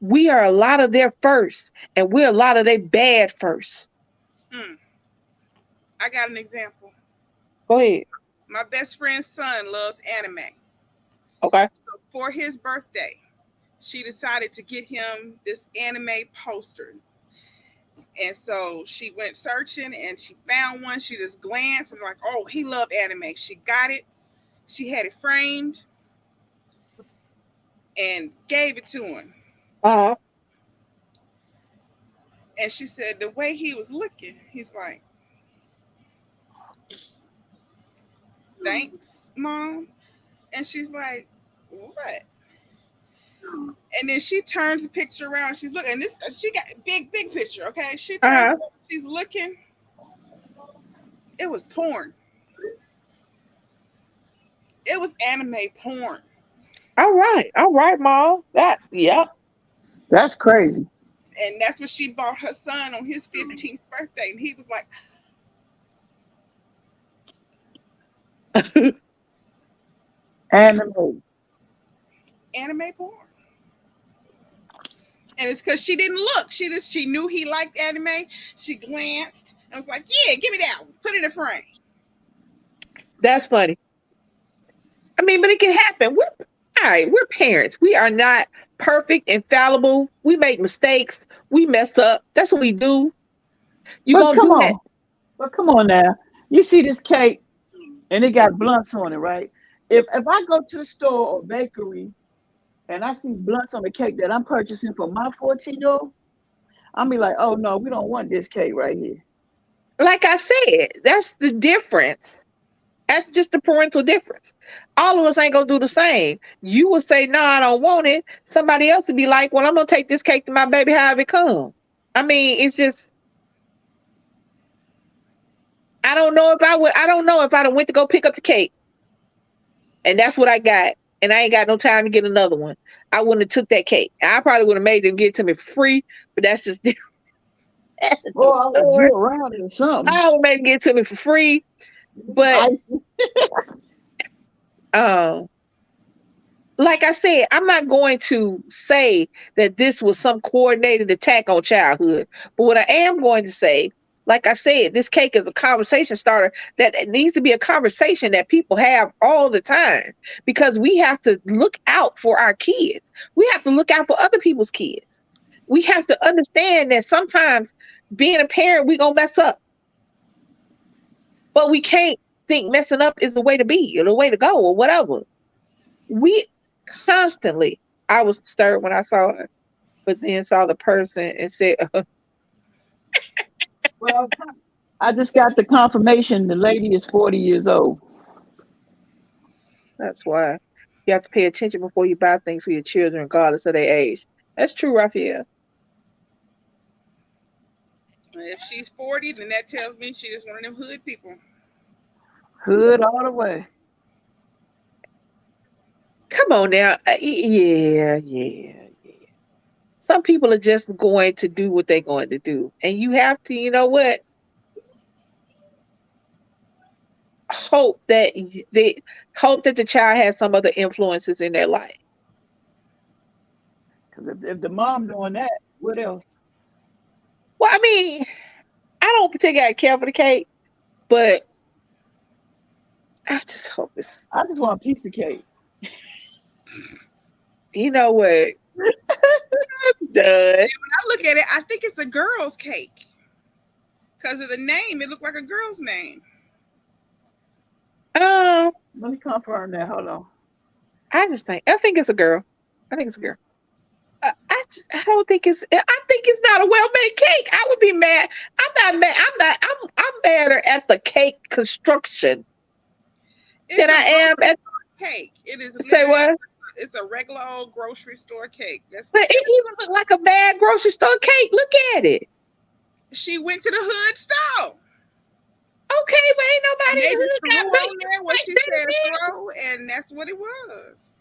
we are a lot of their first and we're a lot of their bad first. Mm. I got an example. Go ahead. My best friend's son loves anime. Okay. So for his birthday, she decided to get him this anime poster. And so she went searching and she found one. She just glanced and was like, oh, he loved anime. She got it. She had it framed and gave it to him. Uh-huh. And she said the way he was looking, he's like, thanks, Mom. And she's like, what? And then she turns the picture around. She's looking. This she got big picture. Okay, she turns. Uh-huh. Around, she's looking. It was porn. It was anime porn. All right, Mom. Yep. That's crazy. And that's what she bought her son on his 15th birthday. And he was like, Anime. anime porn. And it's because she didn't look. She knew he liked anime. She glanced and was like, yeah, give me that one. Put it in a frame. That's funny. I mean, but it can happen. We're parents. We are not perfect, infallible. We make mistakes. We mess up. That's what we do. You But gonna come do that. on. But come on now. You see this cake and it got blunts on it, right? If I go to the store or bakery and I see blunts on the cake that I'm purchasing for my 14-year-old, I'll be like, oh no, we don't want this cake right here. Like I said, that's the difference. That's just the parental difference. All of us ain't gonna do the same. You will say, no, I don't want it. Somebody else would be like, well, I'm gonna take this cake to my baby however it come. I mean, it's just I don't know if I'd have went to go pick up the cake and that's what I got. And I ain't got no time to get another one. I wouldn't have took that cake. I probably would have made them give it to me for free, but that's just different. Or I would drill around it or something. I would make them give it to me for free. But like I said, I'm not going to say that this was some coordinated attack on childhood. But what I am going to say, like I said, this cake is a conversation starter that it needs to be a conversation that people have all the time because we have to look out for our kids. We have to look out for other people's kids. We have to understand that sometimes being a parent, we're going to mess up. But we can't think messing up is the way to be or the way to go or whatever. We constantly, I was stirred when I saw her, but then saw the person and said, Well, I just got the confirmation the lady is 40 years old. That's why you have to pay attention before you buy things for your children, regardless of their age. That's true, Raphael. If she's 40, then that tells me she is one of them hood people. Hood all the way. Come on now. Yeah. Some people are just going to do what they're going to do. And you have to, you know what? Hope that they hope that the child has some other influences in their life. Because if the mom doing that, what else? Well, I mean, I don't particularly care for the cake, but I just hope it's, I just want a piece of cake. you know what? I'm done. I look at it, I think it's a girl's cake. Because of the name, it looked like a girl's name. Um, Let me confirm that. Hold on. I think it's a girl. I think it's a girl. I don't think it's. I think it's not a well-made cake. I would be mad. I'm not mad. I'm madder at the cake construction It's than a I am at. cake. It is Say what? it's a regular old grocery store cake. That's But what it even looked like a bad grocery store cake. Look at it. she went to the hood store. Okay, but ain't nobody Maybe in the threw hood got on there what she said throw, and that's what it was.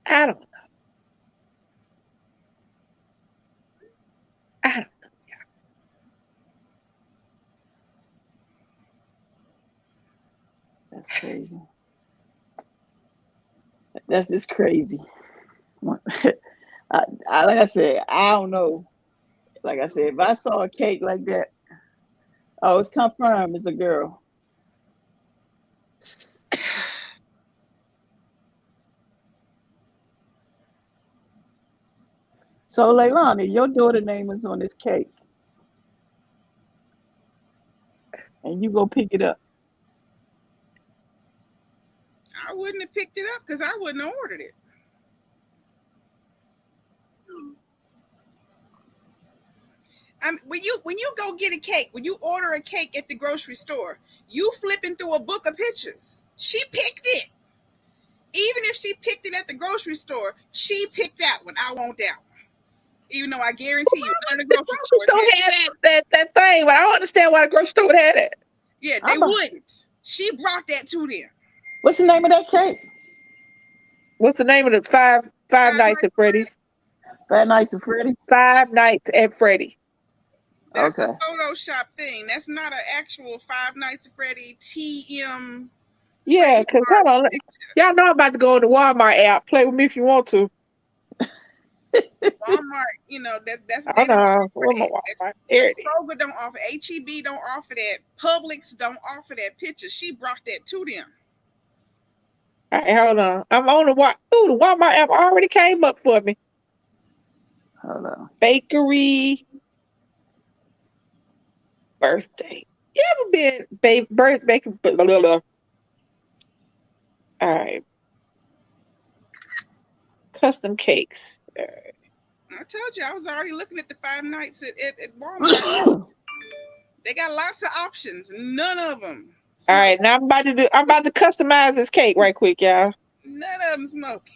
I don't. I don't. That's crazy. That's just crazy. Like I said, I don't know. Like I said, if I saw a cake like that, oh, it's confirmed it's a girl. So, Leilani, your daughter name is on this cake, and you go pick it up. I wouldn't have picked it up because I wouldn't have ordered it. When you go get a cake, when you order a cake at the grocery store, you flipping through a book of pictures. She picked it. Even if she picked it at the grocery store, she picked that one. I want that one. Even though I guarantee you, none of the The grocery grocery stores store had had that thing, but I don't understand why the grocery store would have it. Yeah, they wouldn't. She brought that to them. What's the name of that cake? What's the name of the Five Nights at Freddy's? Five Nights at Freddy's. Five Nights at Freddy. That's Okay. a Photoshop thing. That's not an actual Five Nights at Freddy TM. Yeah, because hold on, y'all know I'm about to go on the Walmart app. Play with me if you want to. Walmart, that's I they don't know. offer that. There it is. Kroger don't offer. HEB don't offer that. Publix don't offer that picture. She brought that to them. All right, hold on. I'm on the the Walmart app already came up for me. Hold on. Bakery birthday. You ever been bakery? Blah, blah, blah. All right. Custom cakes. All right. I told you I was already looking at the Five Nights at Walmart. They got lots of options. None of them. All right, now I'm about to customize this cake right quick, y'all. None of them smoking.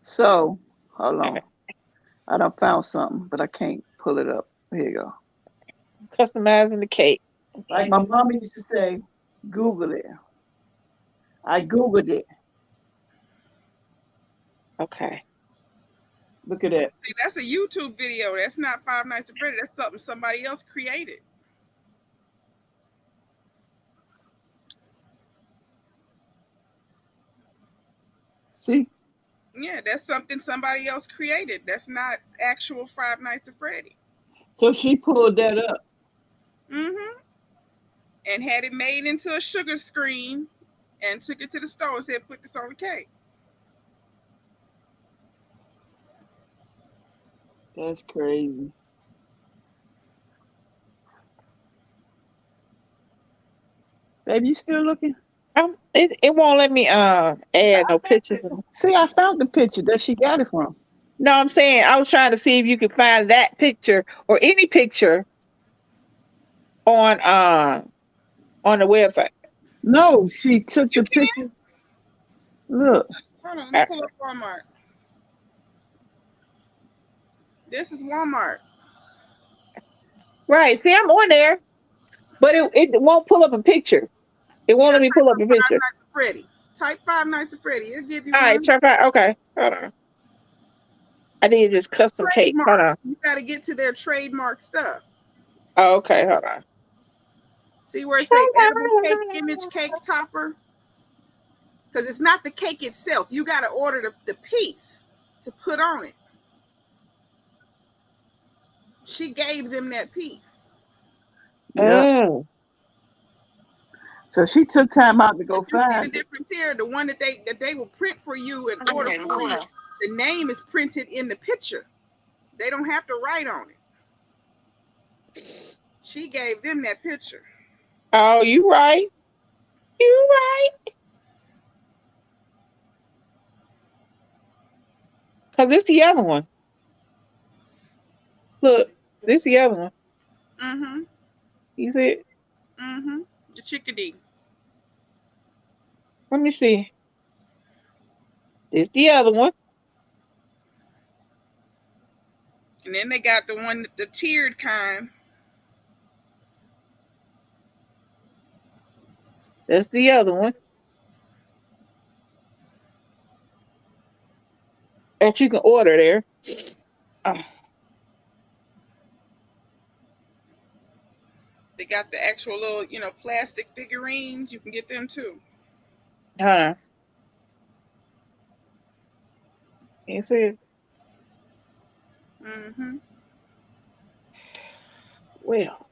So, hold on. I done found something, but I can't pull it up. Here you go. Customizing the cake. Like my mama used to say, Google it. I Googled it. Okay. Look at that. See, that's a YouTube video. That's not Five Nights at Freddy's. That's something somebody else created. See? Yeah, that's something somebody else created. That's not actual Five Nights at Freddy. So she pulled that up. Mm-hmm. And had it made into a sugar screen and took it to the store and said, put this on the cake. That's crazy. Baby, you still looking? It won't let me add no pictures. See, I found the picture that she got it from. No, I'm saying I was trying to see if you could find that picture or any picture on uh on the website. No, she took You the can. picture. Look, Hold on, let me Uh, pull up Walmart. This is Walmart. Right. See, I'm on there, but it won't pull up a picture. It You won't let gotta me type pull up up a Five picture. Nights at Freddy. Type Five Nights at Freddy. It'll give you All right, one. try find. Okay, hold on. I think it's just custom cakes. Hold Trademark. on. You gotta get to their trademark stuff. Oh, okay, hold on. See where it say edible cake image cake topper? Because it's not the cake itself. You gotta order the piece to put on it. She gave them that piece. yeah. Mm. So she took time out to But go you see the find it. difference here. The one that they will print for you and order for you. The name is printed in the picture. They don't have to write on it. She gave them that picture. Oh, you right. You right. Cause it's the other one. Look, this the other one. Mm-hmm. You see it? Mm-hmm. The chickadee. Let me see. This the other one. And then they got the one, the tiered kind. That's the other one that you can order there. Uh, They got the actual little, plastic figurines. You can get them too. hold on. You see it? Mm-hmm. Well,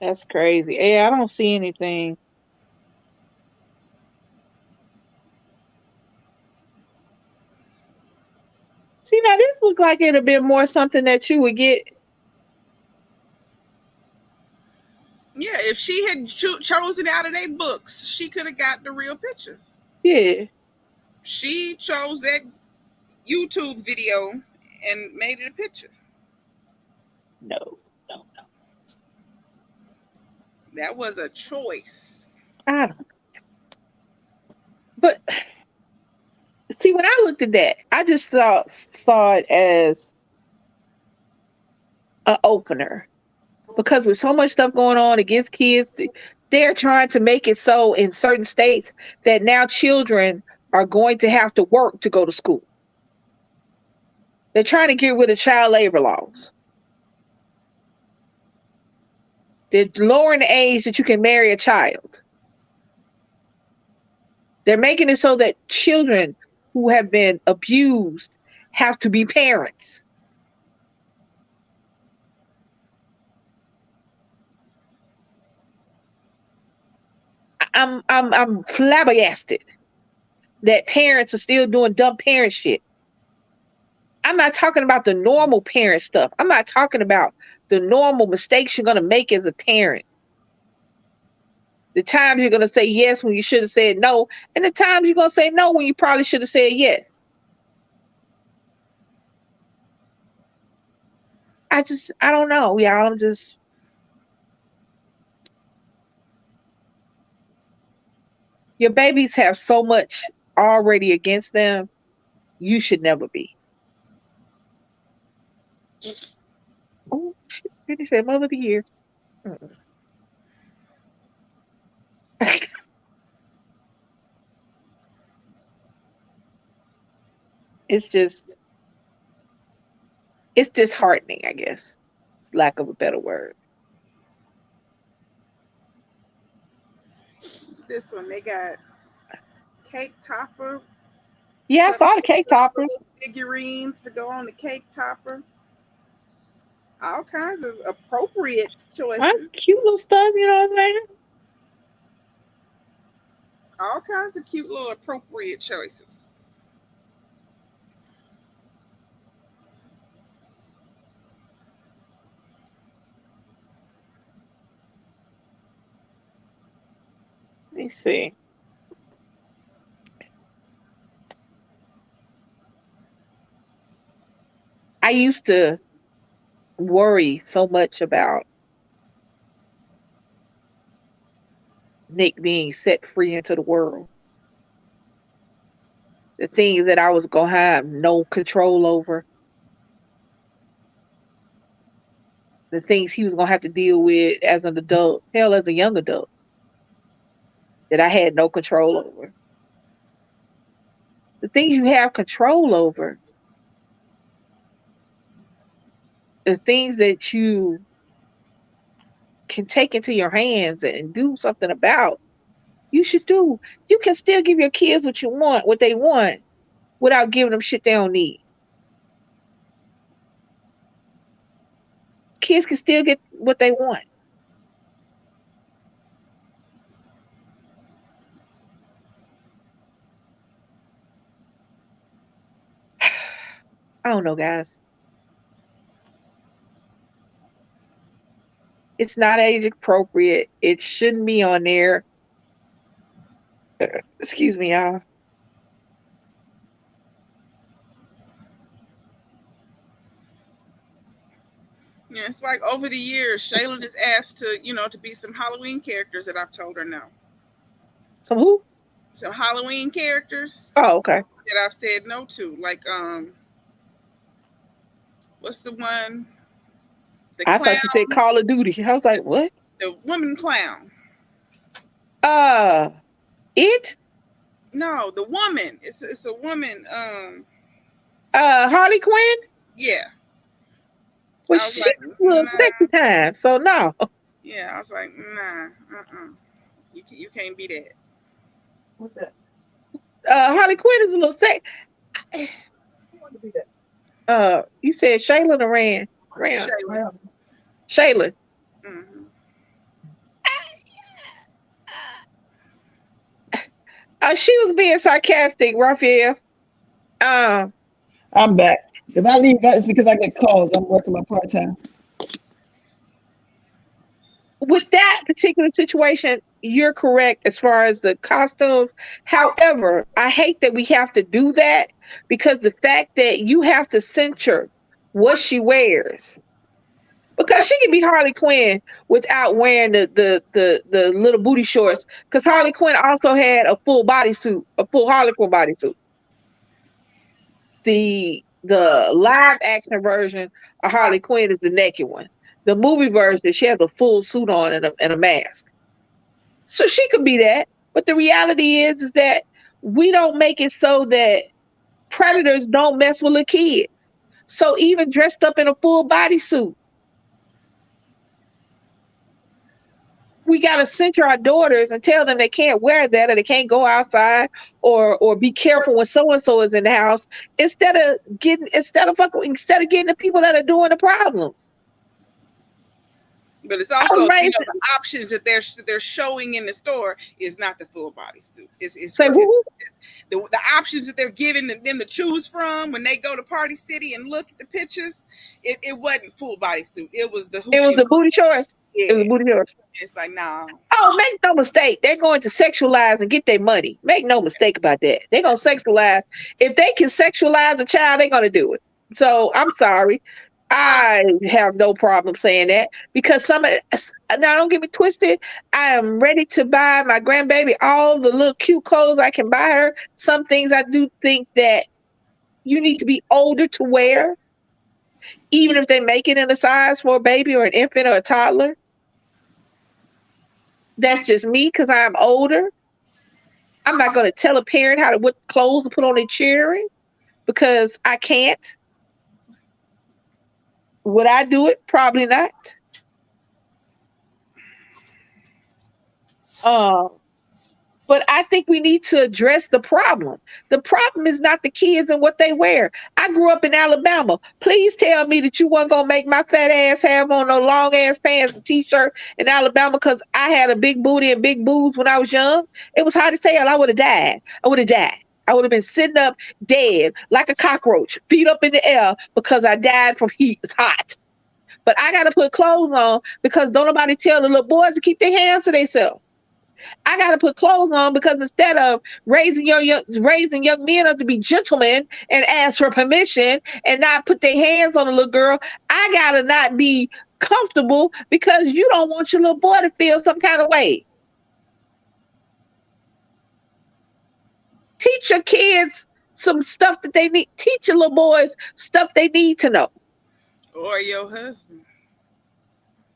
that's crazy. Yeah, I don't see anything. See, now this look like it'd have been more something that you would get. Yeah, if she had chosen out of their books, she could have got the real pictures. Yeah. She chose that YouTube video and made it a picture. No, no, That was a choice. I don't. But see, when I looked at that, I just saw it as an opener because with so much stuff going on against kids, they're trying to make it so in certain states that now children are going to have to work to go to school. They're trying to get rid of child labor laws. They're lowering the age that you can marry a child. They're making it so that children who have been abused have to be parents. I'm flabbergasted that parents are still doing dumb parent shit. I'm not talking about the normal parent stuff. I'm not talking about the normal mistakes you're gonna make as a parent. The times you're gonna say yes when you should have said no, and the times you're gonna say no when you probably should have said yes. I don't know, y'all. I'm just your babies have so much already against them. You should never be. Oh shit! They said mother of the year. Mm-mm. It's just it's disheartening, I guess, lack of a better word. This one, they got cake topper, Yeah, I plus saw the cake toppers. little figurines to go on the cake topper. All kinds of appropriate That's choices. cute little stuff, you know what I'm saying? All kinds of cute little appropriate choices. Let me see. used to worry so much about Nick being set free into the world. The things that I was gonna have no control over, the things he was gonna have to deal with as an adult, hell, as a young adult, that I had no control over. The things you have control over, the things that you can take into your hands and do something about, you should do. You can still give your kids what they want, without giving them shit they don't need. Kids can still get what they want. I don't know, guys. It's not age appropriate. It shouldn't be on there. Excuse me, y'all. Yeah, it's like over the years, Shaylin is asked to, to be some Halloween characters that I've told her no. Some who? Some Halloween characters Oh, okay. that I've said no to. Like, what's the one? The I clown. thought you said Call of Duty. I was like, what? The woman clown. It? No, the woman. It's a woman. Harley Quinn? Yeah. Well, she's a little sexy time, so no. Yeah, I was like, nah, you can't be that. What's that? Harley Quinn is a little sexy. You said Shaylin or Rand? Shaylin. Mm-hmm. She was being sarcastic, Raphael. I'm back. If I leave, it's because I get calls. I'm working my part time. With that particular situation, you're correct as far as the costumes. However, I hate that we have to do that, because the fact that you have to censor what she wears, because she can be Harley Quinn without wearing the little booty shorts. Because Harley Quinn also had a full bodysuit, a full Harley Quinn bodysuit. The live action version of Harley Quinn is the naked one. The movie version, she has a full suit on and a mask. So she could be that. But the reality is that we don't make it so that predators don't mess with little kids. So even dressed up in a full bodysuit, we got to censor our daughters and tell them they can't wear that, or they can't go outside, or be careful when so and so is in the house, instead of getting the people that are doing the problems. But it's also the options that they're showing in the store is not the full bodysuit. It's the options that they're giving them to choose from when they go to Party City and look at the pictures. It wasn't full bodysuit. It was the booty shorts. Yeah. It was booty shorts. It's like, nah. Oh, make no mistake. They're going to sexualize and get their money. Make no mistake about that. They're going to sexualize. If they can sexualize a child, they're going to do it. So I'm sorry. I have no problem saying that, because now don't get me twisted. I am ready to buy my grandbaby all the little cute clothes I can buy her. Some things I do think that you need to be older to wear, even if they make it in a size for a baby or an infant or a toddler. That's just me, because I'm older. I'm not going to tell a parent what clothes to put on their children, because I can't. Would I do it? Probably not. But I think we need to address the problem. The problem is not the kids and what they wear. I grew up in Alabama. Please tell me that you weren't going to make my fat ass have on no long ass pants and t-shirt in Alabama because I had a big booty and big boobs when I was young. It was hard to say, I would have died. I would have been sitting up dead like a cockroach, feet up in the air, because I died from heat. It's hot. But I got to put clothes on, because don't nobody tell the little boys to keep their hands to themselves. I got to put clothes on because instead of raising young men up to be gentlemen and ask for permission and not put their hands on a little girl, I got to not be comfortable because you don't want your little boy to feel some kind of way. Teach your kids some stuff that they need. Teach your little boys stuff they need to know. Or your husband.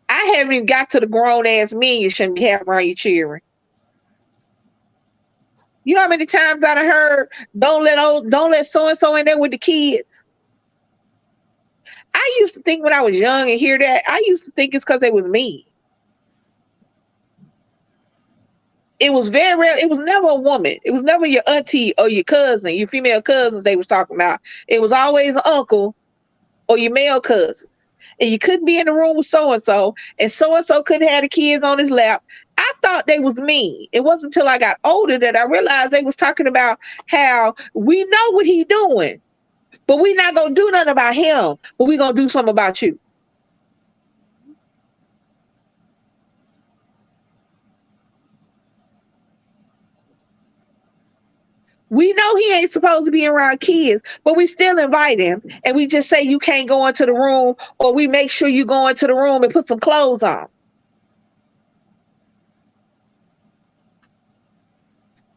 I haven't even got to the grown ass men you shouldn't be having around your children. You know how many times I done heard, don't let so and so in there with the kids. I used to think when I was young and hear that, I used to think it's because they was me. It was very rare. It was never a woman. It was never your auntie or your cousin, your female cousins they was talking about. It was always an uncle or your male cousins. And you couldn't be in the room with so and so couldn't have the kids on his lap. I thought they was mean. It wasn't until I got older that I realized they was talking about how we know what he doing, but we not gonna do nothing about him, but we gonna do something about you. We know he ain't supposed to be around kids, but we still invite him. And we just say you can't go into the room, or we make sure you go into the room and put some clothes on.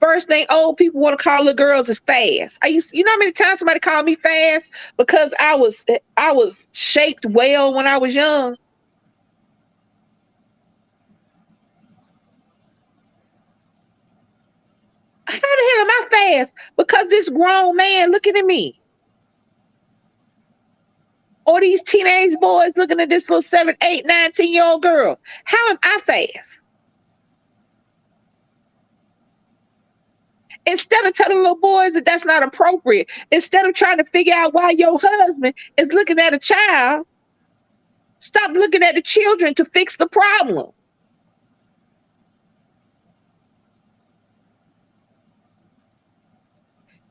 First thing old people want to call little girls is fast. You know how many times somebody called me fast because I was shaped well when I was young. How the hell am I fast? Because this grown man looking at me. Or these teenage boys looking at this little 7, 8, 9, 10-year-old girl. How am I fast? Instead of telling little boys that that's not appropriate, instead of trying to figure out why your husband is looking at a child, stop looking at the children to fix the problem.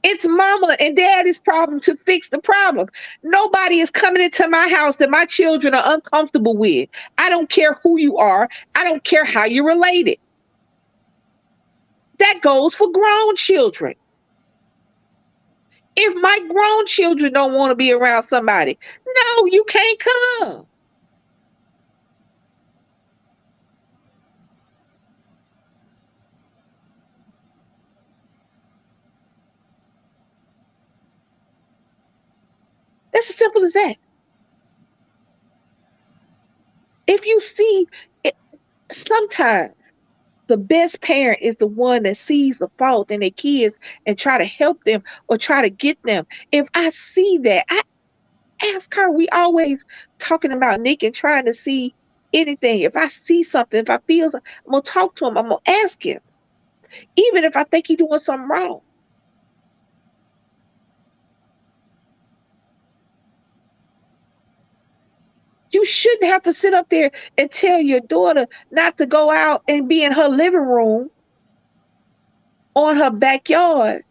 It's mama and daddy's problem to fix the problem. Nobody is coming into my house that my children are uncomfortable with. I don't care who you are. I don't care how you're related. That goes for grown children. If my grown children don't want to be around somebody, no, you can't come. That's as simple as that. If you see it, sometimes the best parent is the one that sees the fault in their kids and try to help them or try to get them. If I see that, I ask her. We always talking about Nick and trying to see anything. If I see something, if I feel something, I'm gonna talk to him. I'm gonna ask him, even if I think he's doing something wrong. You shouldn't have to sit up there and tell your daughter not to go out and be in her living room on her backyard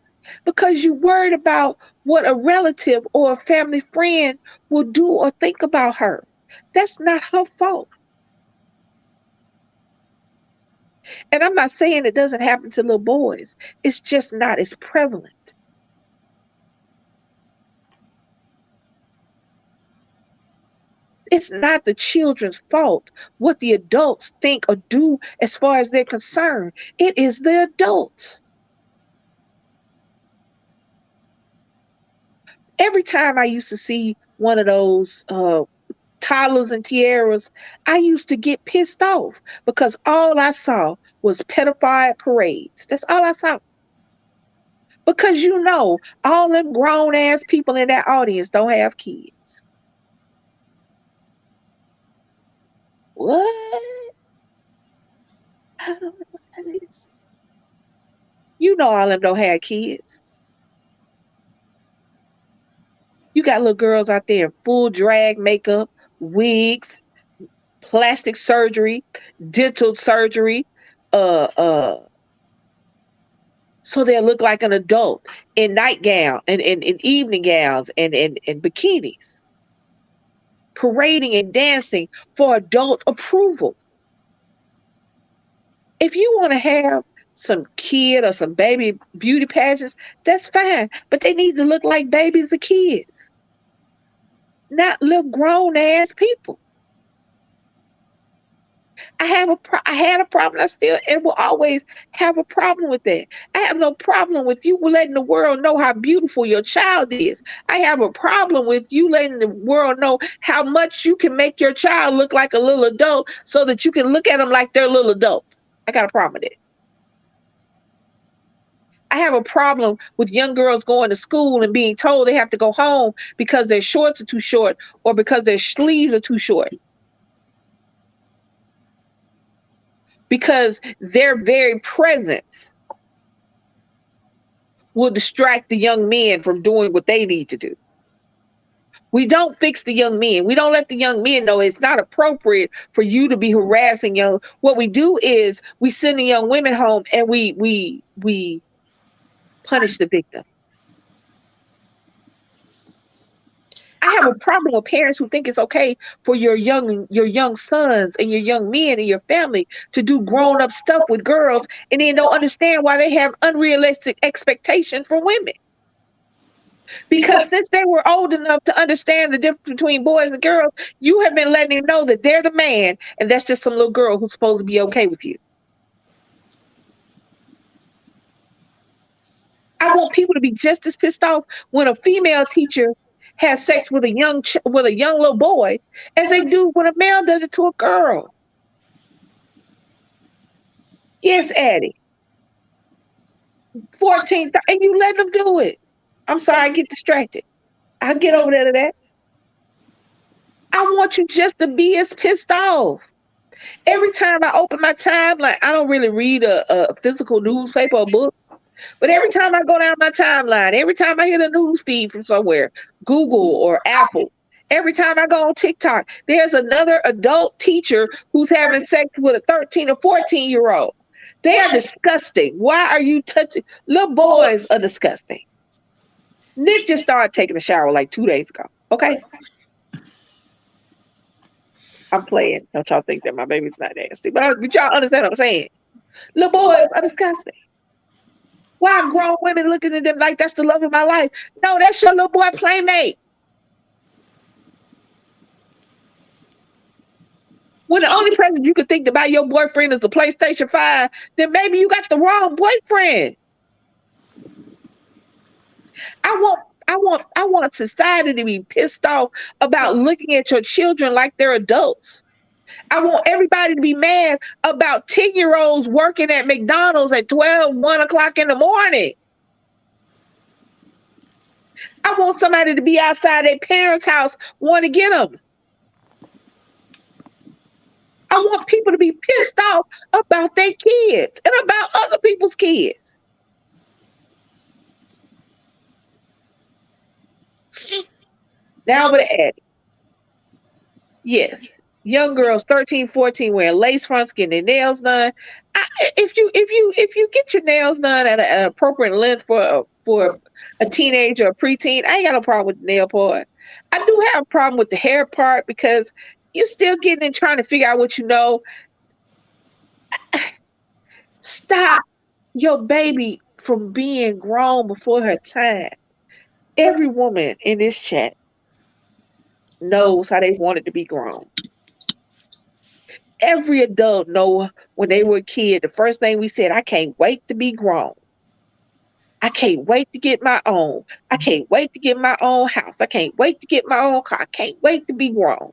because you're worried about what a relative or a family friend will do or think about her. That's not her fault. And I'm not saying it doesn't happen to little boys. It's just not as prevalent. It's not the children's fault what the adults think or do as far as they're concerned. It is the adults. Every time I used to see one of those toddlers and tiaras, I used to get pissed off because all I saw was pedophile parades. That's all I saw. Because all them grown ass people in that audience don't have kids. What? I don't know what that is. All of them don't have kids. You got little girls out there in full drag makeup, wigs, plastic surgery, dental surgery, uh, uh, so they'll look like an adult in nightgown and evening gowns and bikinis, parading and dancing for adult approval. If you want to have some kid or some baby beauty pageants, that's fine. But they need to look like babies or kids, not little grown ass people. I had a problem. I still and will always have a problem with that. I have no problem with you letting the world know how beautiful your child is. I have a problem with you letting the world know how much you can make your child look like a little adult so that you can look at them like they're a little adult. I got a problem with it. I have a problem with young girls going to school and being told they have to go home because their shorts are too short or because their sleeves are too short. Because their very presence will distract the young men from doing what they need to do. We don't fix the young men. We don't let the young men know it's not appropriate for you to be harassing young. What we do is we send the young women home and we punish the victim. I have a problem with parents who think it's okay for your young sons and your young men and your family to do grown up stuff with girls and then don't understand why they have unrealistic expectations for women. Because since they were old enough to understand the difference between boys and girls, you have been letting them know that they're the man and that's just some little girl who's supposed to be okay with you. I want people to be just as pissed off when a female teacher has sex with a young little boy as they do when a male does it to a girl. Yes, Addie. 14, and you let them do it. I'm sorry, I get distracted. I'll get over there to that. I want you just to be as pissed off. Every time I open my timeline, I don't really read a physical newspaper or book. But every time I go down my timeline, every time I hit a news feed from somewhere, Google or Apple, every time I go on TikTok, there's another adult teacher who's having sex with a 13 or 14-year-old. They are disgusting. Why are you touching? Little boys are disgusting. Nick just started taking a shower like 2 days ago. Okay. I'm playing. Don't y'all think that my baby's not nasty. But y'all understand what I'm saying. Little boys are disgusting. Why are grown women looking at them like that's the love of my life? No, that's your little boy playmate. When the only present you could think to buy your boyfriend is a PlayStation 5, then maybe you got the wrong boyfriend. I want society to be pissed off about looking at your children like they're adults. I want everybody to be mad about 10-year-olds working at McDonald's at 1 o'clock in the morning. I want somebody to be outside their parents' house want to get them. I want people to be pissed off about their kids and about other people's kids. Now with Addie. Yes. Young girls 13, 14 wearing lace fronts, getting their nails done. If you get your nails done at an appropriate length for a teenager or a preteen, I ain't got no problem with the nail part. I do have a problem with the hair part because you're still getting in trying to figure out what you know. Stop your baby from being grown before her time. Every woman in this chat knows how they wanted to be grown. Every adult know when they were a kid, the first thing we said, I can't wait to be grown. I can't wait to get my own. I can't wait to get my own house. I can't wait to get my own car. I can't wait to be grown.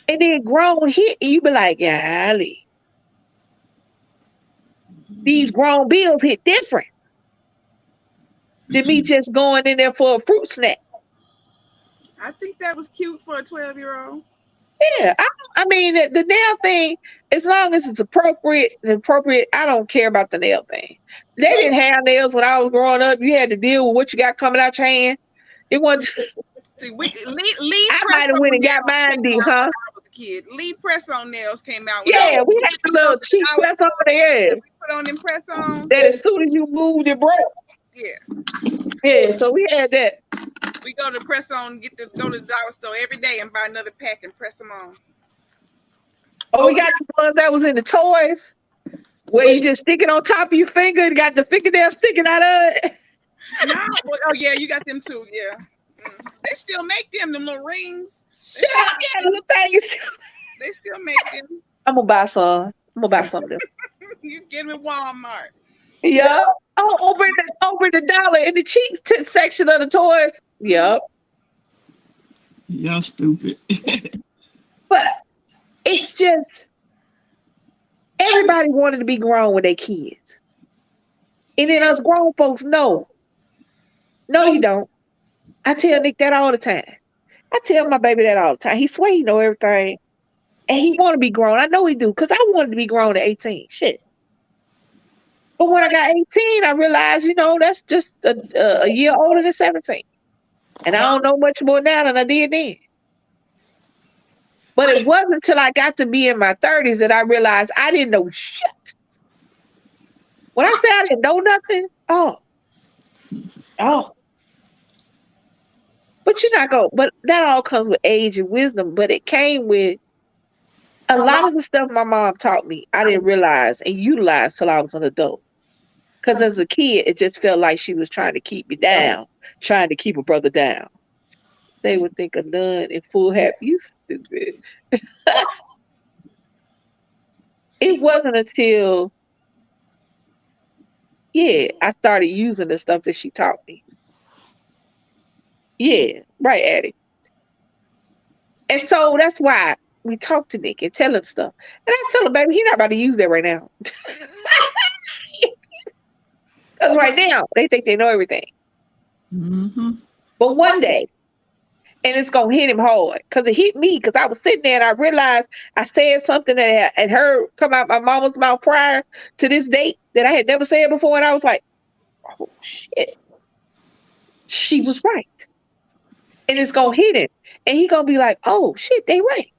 And then grown hit, and you be like, golly. These grown bills hit different than me just going in there for a fruit snack. I think that was cute for a 12-year-old. Yeah, I mean the nail thing, as long as it's appropriate, I don't care about the nail thing. They didn't have nails when I was growing up. You had to deal with what you got coming out your hand. It wasn't. See, I might have went and got mine did, huh? I was a kid. Lead press-on nails came out. Yeah, we had the little cheap press on there. We put on them press-on. That as soon as you moved, it broke. Yeah. Yeah, so we had that. We go to press-on, go to the dollar store every day and buy another pack and press them on. Oh, we got the ones that was in the toys. Where you just stick it on top of your finger and got the fingernail sticking out of it. No, oh yeah, you got them too. Yeah, they still make them little rings. Shut up, yeah, little things. They still make them. I'm gonna buy some. I'm gonna buy some of them. You get them at Walmart. Yeah. Oh, over the dollar in the cheap section of the toys. Yep. Y'all stupid. But it's just everybody wanted to be grown with their kids. And then us grown folks, no. No, you don't. I tell Nick that all the time. I tell my baby that all the time. He swear he know everything. And he want to be grown. I know he do. Because I wanted to be grown at 18. Shit. But when I got 18, I realized, that's just a year older than 17. And I don't know much more now than I did then. But it wasn't until I got to be in my 30s that I realized I didn't know shit. When I say I didn't know nothing, oh. But you're not going, but that all comes with age and wisdom. But it came with a lot of the stuff my mom taught me, I didn't realize and utilize till I was an adult. Because as a kid, it just felt like she was trying to keep me down, trying to keep a brother down. They would think a nun in full hat, you stupid. It wasn't until, I started using the stuff that she taught me. Yeah, right, Addie. And so that's why we talk to Nick and tell him stuff. And I tell him, baby, he's not about to use that right now. Because right now, they think they know everything. Mm-hmm. But one day, and it's going to hit him hard. Because it hit me. Because I was sitting there and I realized I said something that I had heard come out my mama's mouth prior to this date that I had never said before. And I was like, oh, shit. She was right. And it's going to hit him. And he's going to be like, oh, shit, they right.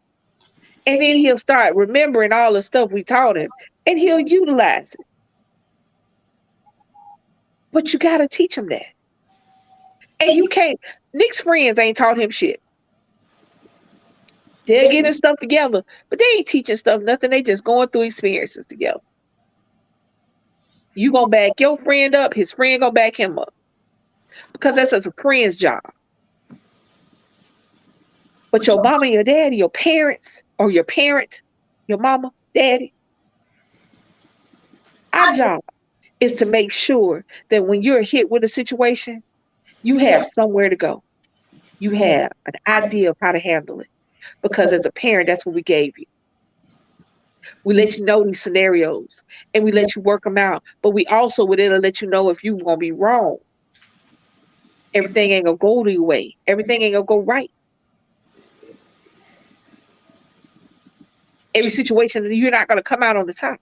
And then he'll start remembering all the stuff we taught him. And he'll utilize it. But you got to teach him that. And you can't, Nick's friends ain't taught him shit. They're getting stuff together, but they ain't teaching stuff, nothing. They just going through experiences together. You gonna back your friend up, his friend gonna back him up. Because that's a friend's job. But your mama and your daddy, your parents, or your parent, your mama, daddy, our job is to make sure that when you're hit with a situation, you have somewhere to go. You have an idea of how to handle it. Because as a parent, that's what we gave you. We let you know these scenarios and we let you work them out. But we also would let you know if you're going to be wrong. Everything ain't going to go your way. Everything ain't going to go right. Every situation, you're not going to come out on the top.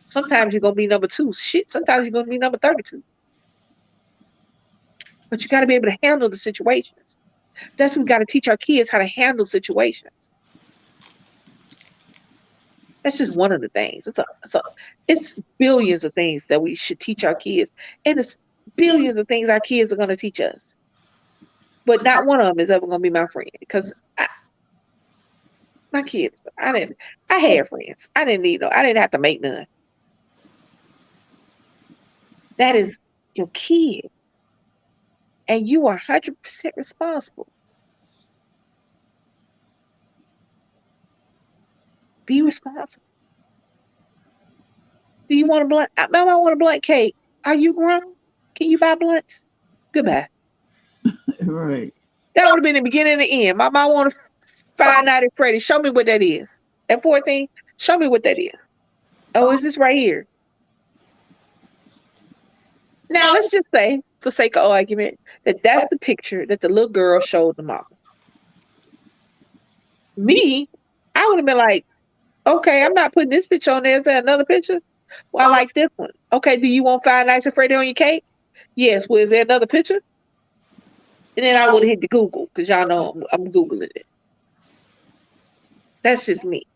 Sometimes you're going to be number 2. Shit, sometimes you're going to be number 32. But you got to be able to handle the situations. That's what we got to teach our kids, how to handle situations. That's just one of the things. It's billions of things that we should teach our kids. And it's billions of things our kids are going to teach us. But not one of them is ever going to be my friend. Because my kids, I had friends. I didn't have to make none. That is your kid. And you are 100% responsible. Be responsible. Do you want a blunt? Mama, I want a blunt cake. Are you grown? Can you buy blunts? Goodbye. Right. That would have been the beginning and the end. Mama, I want a Five Nights at Freddy's. Show me what that is. At 14, show me what that is. Oh, is this right here? Now, let's just say, for sake of argument, that's the picture that the little girl showed the mom. Me, I would have been like, okay, I'm not putting this picture on there. Is there another picture? Well, I like this one. Okay, do you want Five Nights at Freddy on your cake? Yes. Well, is there another picture? And then I would have hit the Google, because y'all know I'm Googling it. That's just me.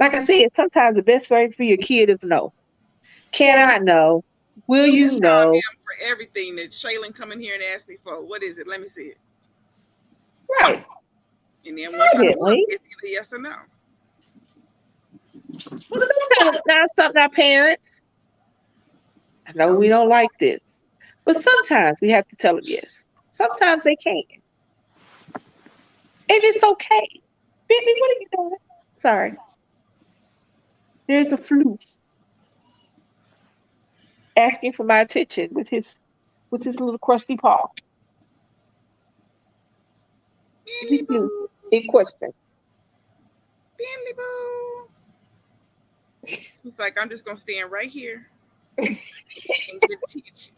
Like I said, sometimes the best thing for your kid is no. Can I know? Will you know? For everything that Shaylin come in here and ask me for. What is it? Let me see it. Right. And then once I look, Definitely. it's either yes or no. Well, sometimes now something our parents. I know we don't like this, but sometimes we have to tell them yes. Sometimes they can't, and it's okay. Bentley, what are you doing? Sorry, there's a floof asking for my attention with his little crusty paw. Bentley He floof boo, in question. Bentley boo. He's like, I'm just gonna stand right here and get teach.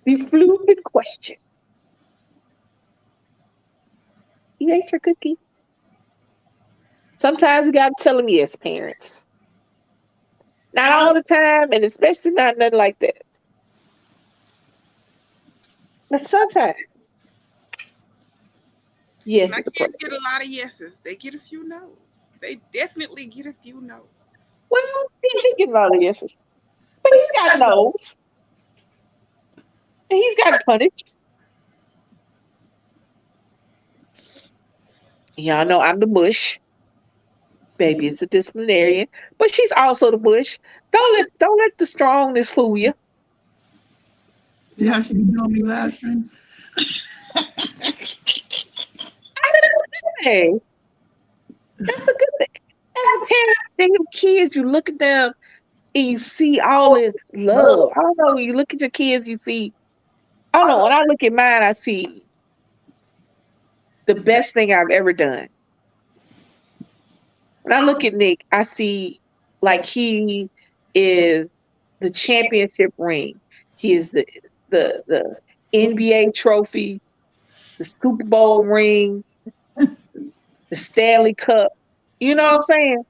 The floof in question. You ate your cookie. Sometimes we gotta tell them yes, parents. Not all the time, and especially not nothing like that. But sometimes, yes My is kids get a appropriate. lot of yeses. They get a few no's. They definitely get a few no's. Well, he get a lot of yeses, but he's got no's, and he's got punished. Y'all know I'm the bush. Baby is a disciplinarian, but she's also the bush. Don't let the strongness fool you. See how she be doing me laughing? Hey, that's a good thing. As a parent, they have kids, you look at them and you see all this love. I don't know, when you look at your kids, you see, I don't know, when I look at mine, I see the best thing I've ever done. When I look at Nick, I see like he is the championship ring. He is the NBA trophy, the Super Bowl ring, the Stanley Cup. You know what I'm saying?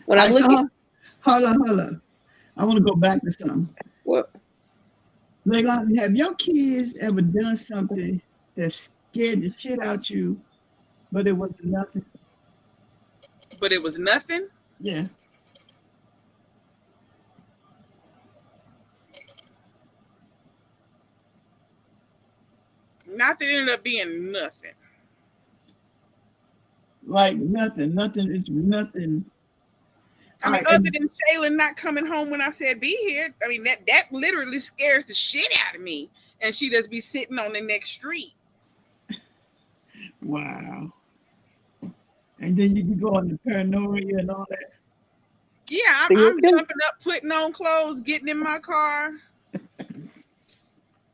When I I look at saw. Hold on. I want to go back to something. well, Leilani, have your kids ever done something that scared the shit out you, but it was nothing? But it was nothing. Yeah. Not that it ended up being nothing. Like nothing. Nothing is nothing. I All mean, right. other And than Shayla not coming home when I said be here, I mean that literally scares the shit out of me. And she just be sitting on the next street. wow. And then you can go on the paranoia and all that. Yeah, see you I'm too. jumping up, putting on clothes, getting in my car.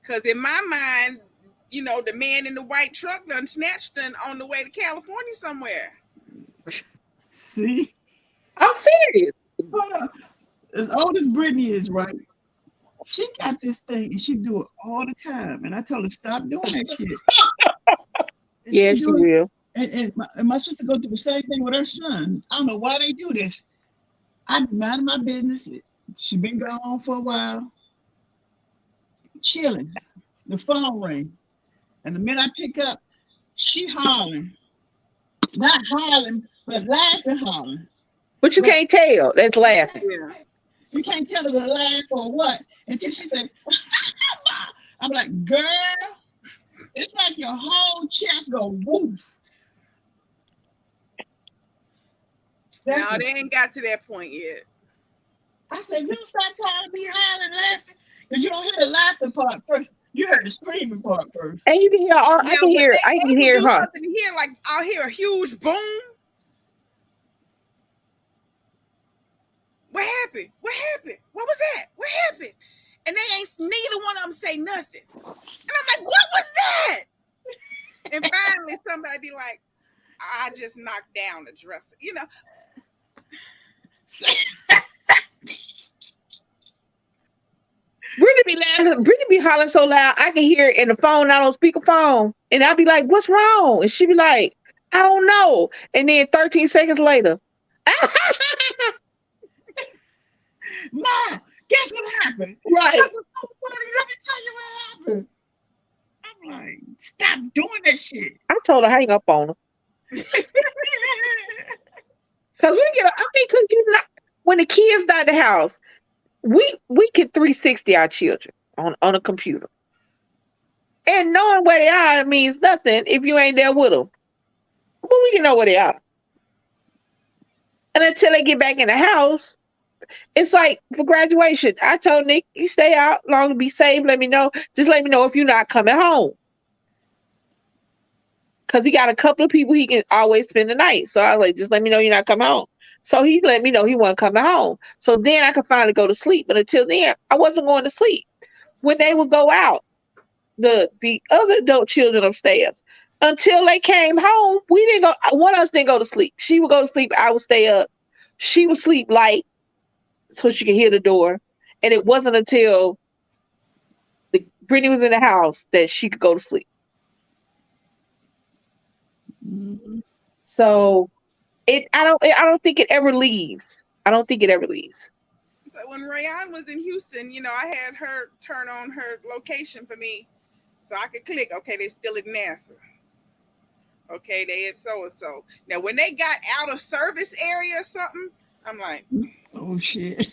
Because in my mind, you know, the man in the white truck done snatched done on the way to California somewhere. See? I'm serious. Hold on. As old as Brittany is, right? She got this thing and she do it all the time. And I told her, stop doing that shit. And Yeah, she she do it. will. And my sister go through the same thing with her son. I don't know why they do this. I mind my business. She been gone for a while, chilling. The phone ring. And the minute I pick up, she hollering. Not hollering, but laughing, hollering. But you But can't tell. That's laughing. Yeah. you can't tell her to laugh or what. Until she said, I'm like, girl, it's like your whole chest go woof. That's No, a, they ain't got to that point yet. I said, you don't stop calling me hollering, laughing. Because you don't hear the laughter part first. You heard the screaming part first. And you can hear Now, when I they can will hear do her. something here, like I'll hear a huge boom. What happened? What happened? What was that? What happened? And they ain't neither one of them say nothing. And I'm like, what was that? And finally somebody be like, I just knocked down the dresser. You know, Brittany be laughing. Brittany be hollering so loud I can hear it in the phone, not on speakerphone. And I'll be like, what's wrong? And she be like, I don't know. And then 13 seconds later, Mom, guess what happened? right. That was so funny. Let me tell you what happened. I'm like, stop doing that shit. I told her hang up on her. Cause we get, I mean, cause you not, when the kids not at the house, we can 360 our children on a computer. And knowing where they are means nothing if you ain't there with them. but we can know where they are. And until they get back in the house, it's like for graduation. I told Nick, you stay out long, be safe. Let me know. Just let me know if you're not coming home. Because he got a couple of people he can always spend the night. So I was like, just let me know you're not coming home. So he let me know he wasn't coming home. So then I could finally go to sleep. But until then, I wasn't going to sleep. When they would go out, the other adult children upstairs, until they came home, we didn't go. One of us didn't go to sleep. She would go to sleep. I would stay up. She would sleep light so she could hear the door. And it wasn't until Brittany was in the house that she could go to sleep. Mhm. So I don't think it ever leaves. I don't think it ever leaves. So when Rayon was in Houston, I had her turn on her location for me, so I could click. Okay, they still at NASA. Okay, they at so and so. Now when they got out of service area or something, I'm like, Oh shit.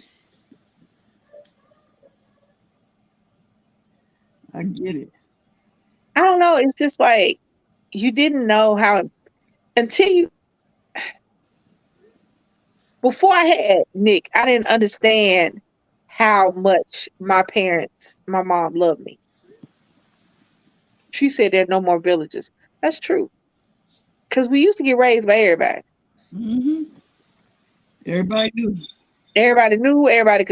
I get it. I don't know. It's just like you didn't know how until you before I had Nick, I didn't understand how much my mom loved me. She said there are no more villages. That's true. Because we used to get raised by everybody. Hmm. Everybody knew. Everybody knew, everybody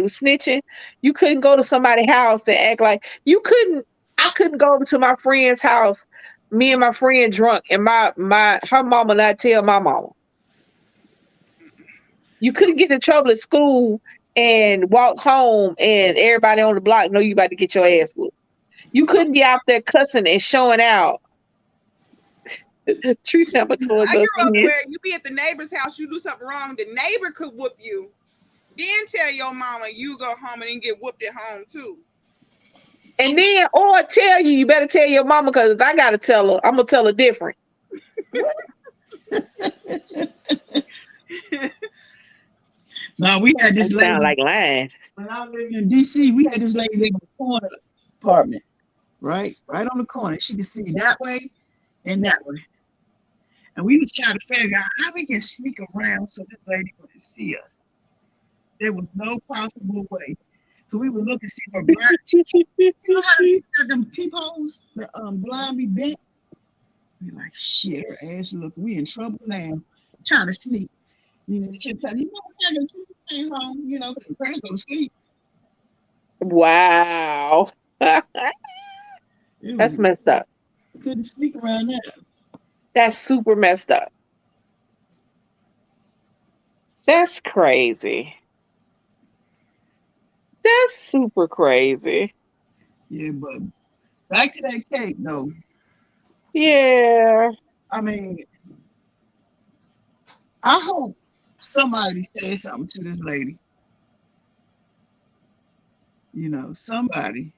was snitching. You couldn't go to somebody's house and act like I couldn't go over to my friend's house, me and my friend drunk, and her mama not tell my mama. You couldn't get in trouble at school and walk home and everybody on the block know you about to get your ass whooped. You couldn't be out there cussing and showing out. Tree stamper towards I us grew up again. where you be at the neighbor's house, you do something wrong, the neighbor could whoop you. Then tell your mama you go home and then get whooped at home too. And then, or tell you better tell your mama because if I gotta tell her, I'm gonna tell her different. Now we had That this sound lady like lying. when I lived in DC. We had this lady living in the corner apartment, right on the corner. She could see that way and that way. And we was trying to figure out how we can sneak around so this lady wouldn't see us. There was no possible way. So we would look and see her blind. You know how to have them peepholes, the blind be bent? We like, shit, her ass look, we in trouble now. Trying to sneak. She'll tell you, I'm not gonna stay home, because the parents go to sleep. Wow. It was That's messed up. couldn't sneak around that. That's super messed up. That's crazy. That's super crazy. Yeah, but back to that cake though. Yeah. I mean, I hope somebody said something to this lady. Somebody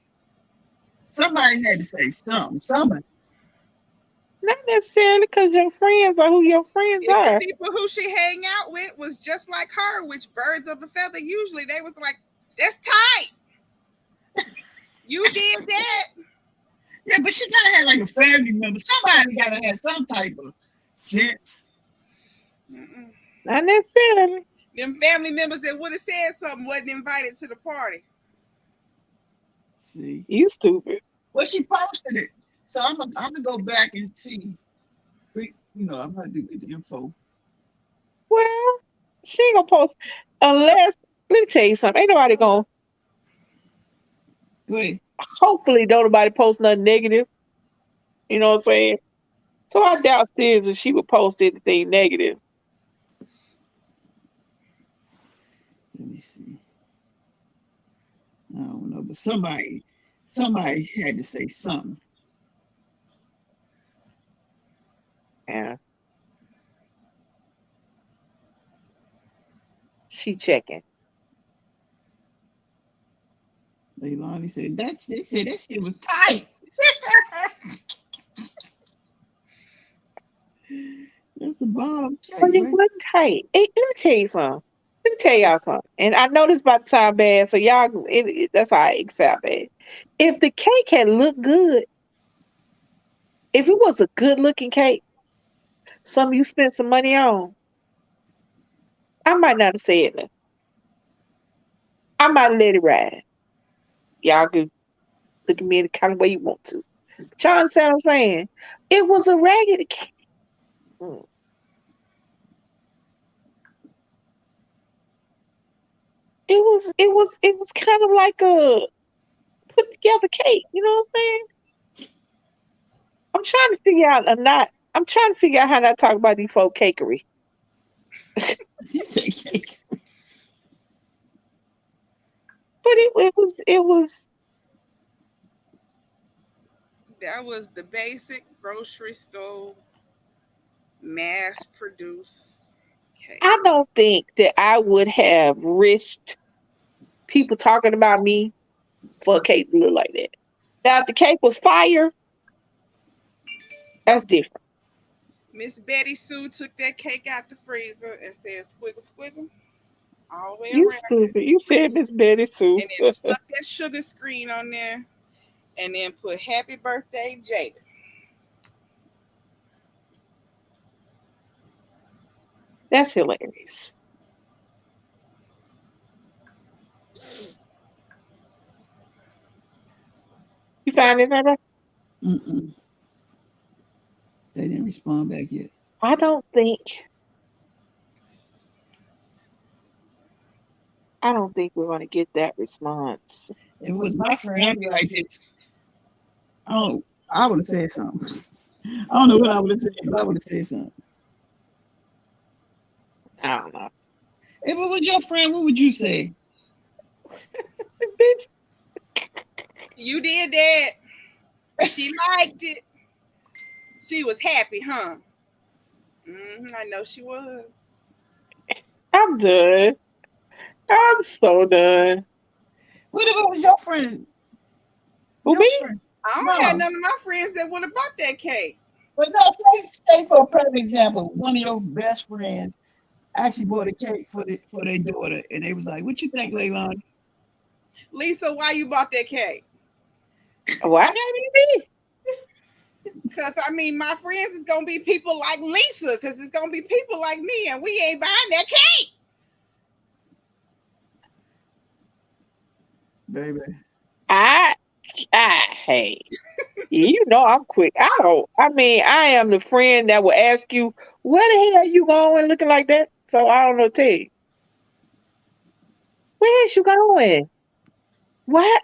had to say something. Somebody. Not necessarily because your friends are who your friends If the are. people who she hang out with was just like her, which birds of a feather, usually they was like, that's tight. You did that. Yeah, but she gotta have like a family member. Somebody gotta have some type of sense. Mm-mm. Not necessarily. Them family members that would have said something wasn't invited to the party. See. You stupid. Well, she posted it. So I'm gonna go back and see. I'm gonna do get the info. Well, she ain't gonna post unless let me tell you something. Ain't nobody gonna Good. hopefully don't nobody post nothing negative. You know what I'm saying? So I doubt seriously she would post anything negative. Let me see. I don't know, but somebody had to say something. Yeah. She checking. Leilani said they said that shit was tight. That's the bomb cake, But it right? wasn't tight. Hey, let me tell you something. Let me tell y'all something. And I know this about to sound bad, so y'all, that's all right, it sound bad. If the cake had looked good, if it was a good looking cake, Some you spent some money on. I might not have said nothing. I might have let it ride. Y'all can look at me in the kind of way you want to. But y'all understand what I'm saying? It was a raggedy cake. Mm. It was kind of like a put together cake. You know what I'm saying? I'm trying to figure out a not. I'm trying to figure out how to talk about these folk cakery. You say cake. But it was That was the basic grocery store mass produced cake. I don't think that I would have risked people talking about me for a cake to look like that. Now if the cake was fire, that's different. Miss Betty Sue took that cake out the freezer and said squiggle squiggle all the way You around stupid. You said Miss Betty Sue. and then stuck that sugar screen on there and then put happy birthday Jada. That's hilarious. You find it that? Mm-mm. They didn't respond back yet. I don't think we're gonna get that response. If it was my friend, I'd be like this. Oh, I would have said something. I don't know what I would have said, but I would have said something. I don't know. If it was your friend, what would you say? Bitch. You did that. She liked it. She was happy, huh? I know she was. I'm done. I'm so done. What if it was your friend? Who Your me? friend. I don't have none of my friends that would have bought that cake. But no, say for a perfect example, one of your best friends actually bought a cake for their daughter, and they was like, "What you think, Leilani?" Lisa, why you bought that cake? Why gotta be me? Because, I mean, my friends is going to be people like Lisa, because it's going to be people like me, and we ain't buying that cake. Baby. Hey, you know I'm quick. I am the friend that will ask you, where the hell you going looking like that? So I don't know, tell you. Where's you going? What?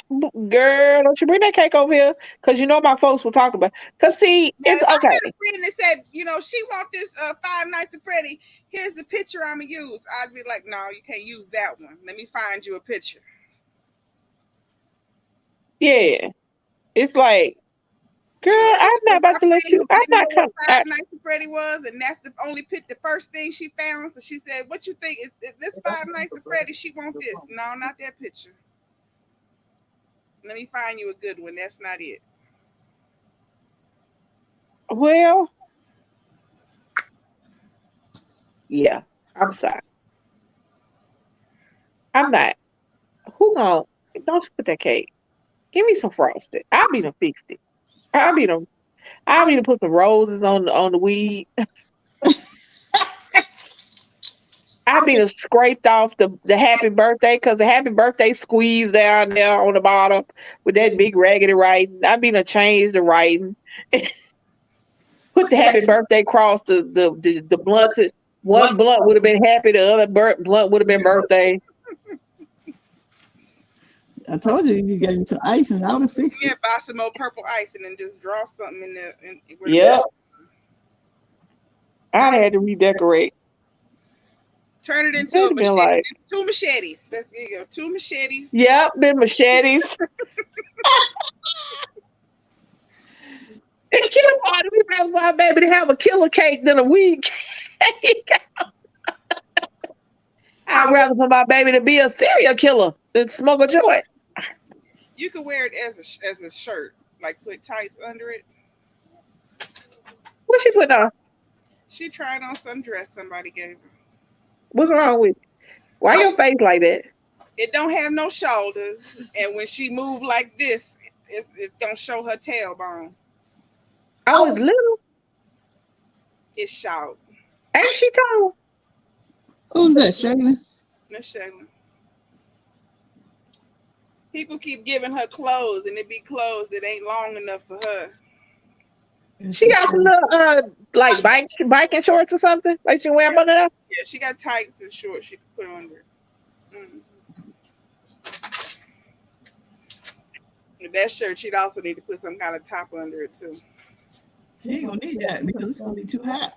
Girl, don't you bring that cake over here? Because you know my folks will talk about. Because see, Now, it's if I okay. had a friend that said, she want this Five Nights at Freddy, here's the picture I'm going to use. I'd be like, no, you can't use that one. Let me find you a picture. Yeah. It's like, girl, I'm not One of my about to let friends you. who I'm didn't not know what coming. Five Nights at Freddy was, and that's the only the first thing she found. So she said, what you think? Is this Five Nights at Freddy? She want this. No, not that picture. Let me find you a good one. That's not it. Well, yeah, I'm sorry. I'm not. Who gon' don't you put that cake? Give me some frosting. I'll be done fixed it. I'll be done put some roses on the weed. I'll be done scraped off the happy birthday because the happy birthday squeeze down there on the bottom with that big raggedy writing. I'll be done change the writing. Put the happy birthday cross the blunts. One blunt would have been happy, the other blunt would have been birthday. I told you you gave me some ice, and I would have fixed Yeah, it. buy some more purple ice and then just draw something in there. Yep. I had to redecorate. Turn it into a It'd been machete. like, Two machetes. There you go. Two machetes. yep, been machetes. And killer party, we rather want our baby to have a killer cake than a weed cake. I'd rather for my baby to be a serial killer than smoke a joint. You could wear it as a shirt, like put tights under it. What she put on? She tried on some dress somebody gave her. What's wrong with it? Why your face like that? It don't have no shoulders, and when she move like this, it's gonna show her tailbone. Oh, it's little. It's short. Ain't she tall? Who's that, Shayla? That's Shayla. People keep giving her clothes, and it be clothes that ain't long enough for her. She got some little like biking shorts or something. Like she wear them under there. Yeah, she got tights and shorts she can put under. With that shirt, she'd also need to put some kind of top under it too. She ain't gonna need that because it's gonna be too hot.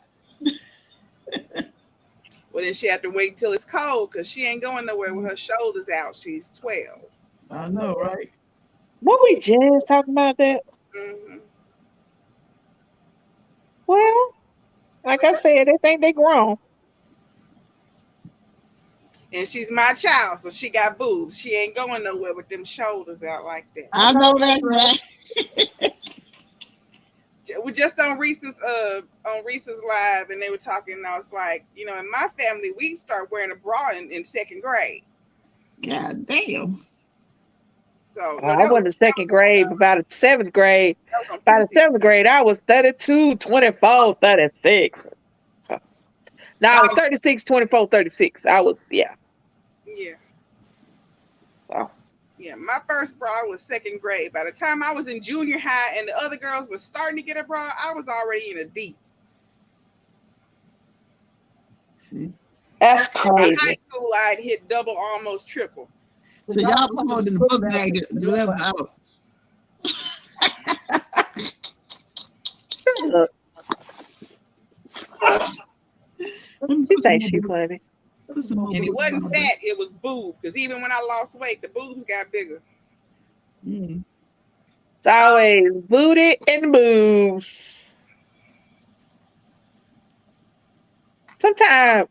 Well, then she had to wait till it's cold because she ain't going nowhere with her shoulders out. She's 12. I know, right? What we just talking about that? Hmm. Well, like I said, they think they grown. And she's my child, so she got boobs. She ain't going nowhere with them shoulders out like that. I know that's right. We just on Reese's live, and they were talking. And I was like, in my family, we start wearing a bra in second grade. God damn. So no, I went to second grade, but by the seventh grade, by the seventh grade, I was 32, 24, 36. So, no, I was 36, 24, 36. I was, yeah. Yeah. So. Yeah, my first bra was second grade. By the time I was in junior high and the other girls were starting to get a bra, I was already in a D. See? That's By crazy. high school, I'd hit double, almost triple. So y'all put hold in the book bag to deliver out. She thinks she funny. And it wasn't fat, it was boob. Because even when I lost weight, the boobs got bigger. Mm. It's always booty and boobs. Sometimes,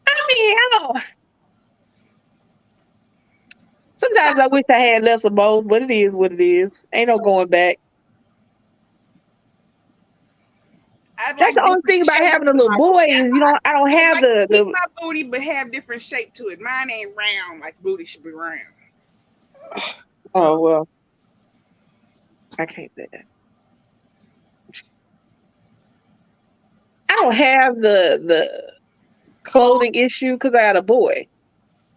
I don't. Sometimes I wish I had less of both, but it is what it is. Ain't no going back. That's the only thing about having a little boy is I don't have keep my booty, but have different shape to it. Mine ain't round like booty should be round. Oh well, I can't say that. I don't have the clothing issue because I got a boy.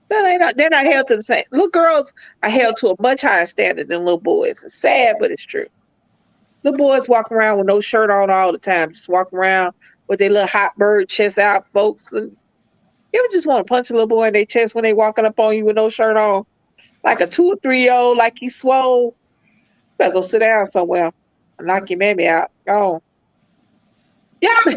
They're not held to the same. Little girls are held to a much higher standard than little boys. It's sad, but it's true. Little boys walk around with no shirt on all the time, just walk around with their little hot bird chest out, folks. And you ever just want to punch a little boy in their chest when they walking up on you with no shirt on? Like a 2 or 3-year-old, like he swole. You better go sit down somewhere and knock your mammy out. Go on. Yeah,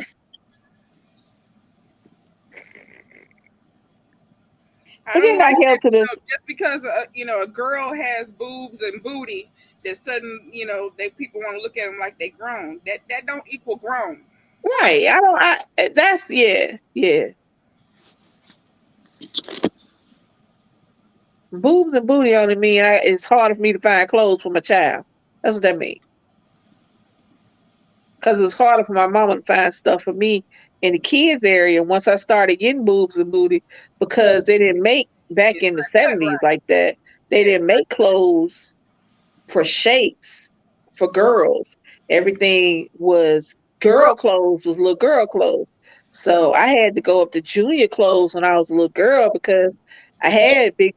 I don't like that, just because a girl has boobs and booty, that sudden they people want to look at them like they grown. That don't equal grown. Right. That's yeah. Boobs and booty only mean it's harder for me to find clothes for my child. That's what that means. Because it's harder for my mama to find stuff for me in the kids area once I started getting boobs and booty, because they didn't make back in the 70s like that. They didn't make clothes for shapes for girls. Everything was girl clothes was little girl clothes. So I had to go up to junior clothes when I was a little girl because I had big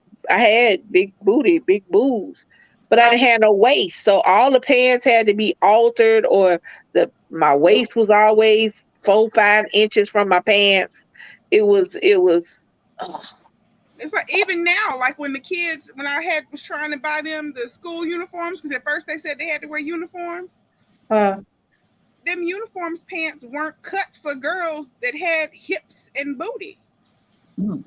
booty, big boobs, but I didn't have no waist. So all the pants had to be altered, or my waist was always 4-5 inches from my pants. It was ugh. It's like even now, like when I was trying to buy them the school uniforms, because at first they said they had to wear uniforms. Them uniforms pants weren't cut for girls that had hips and booty. Mm.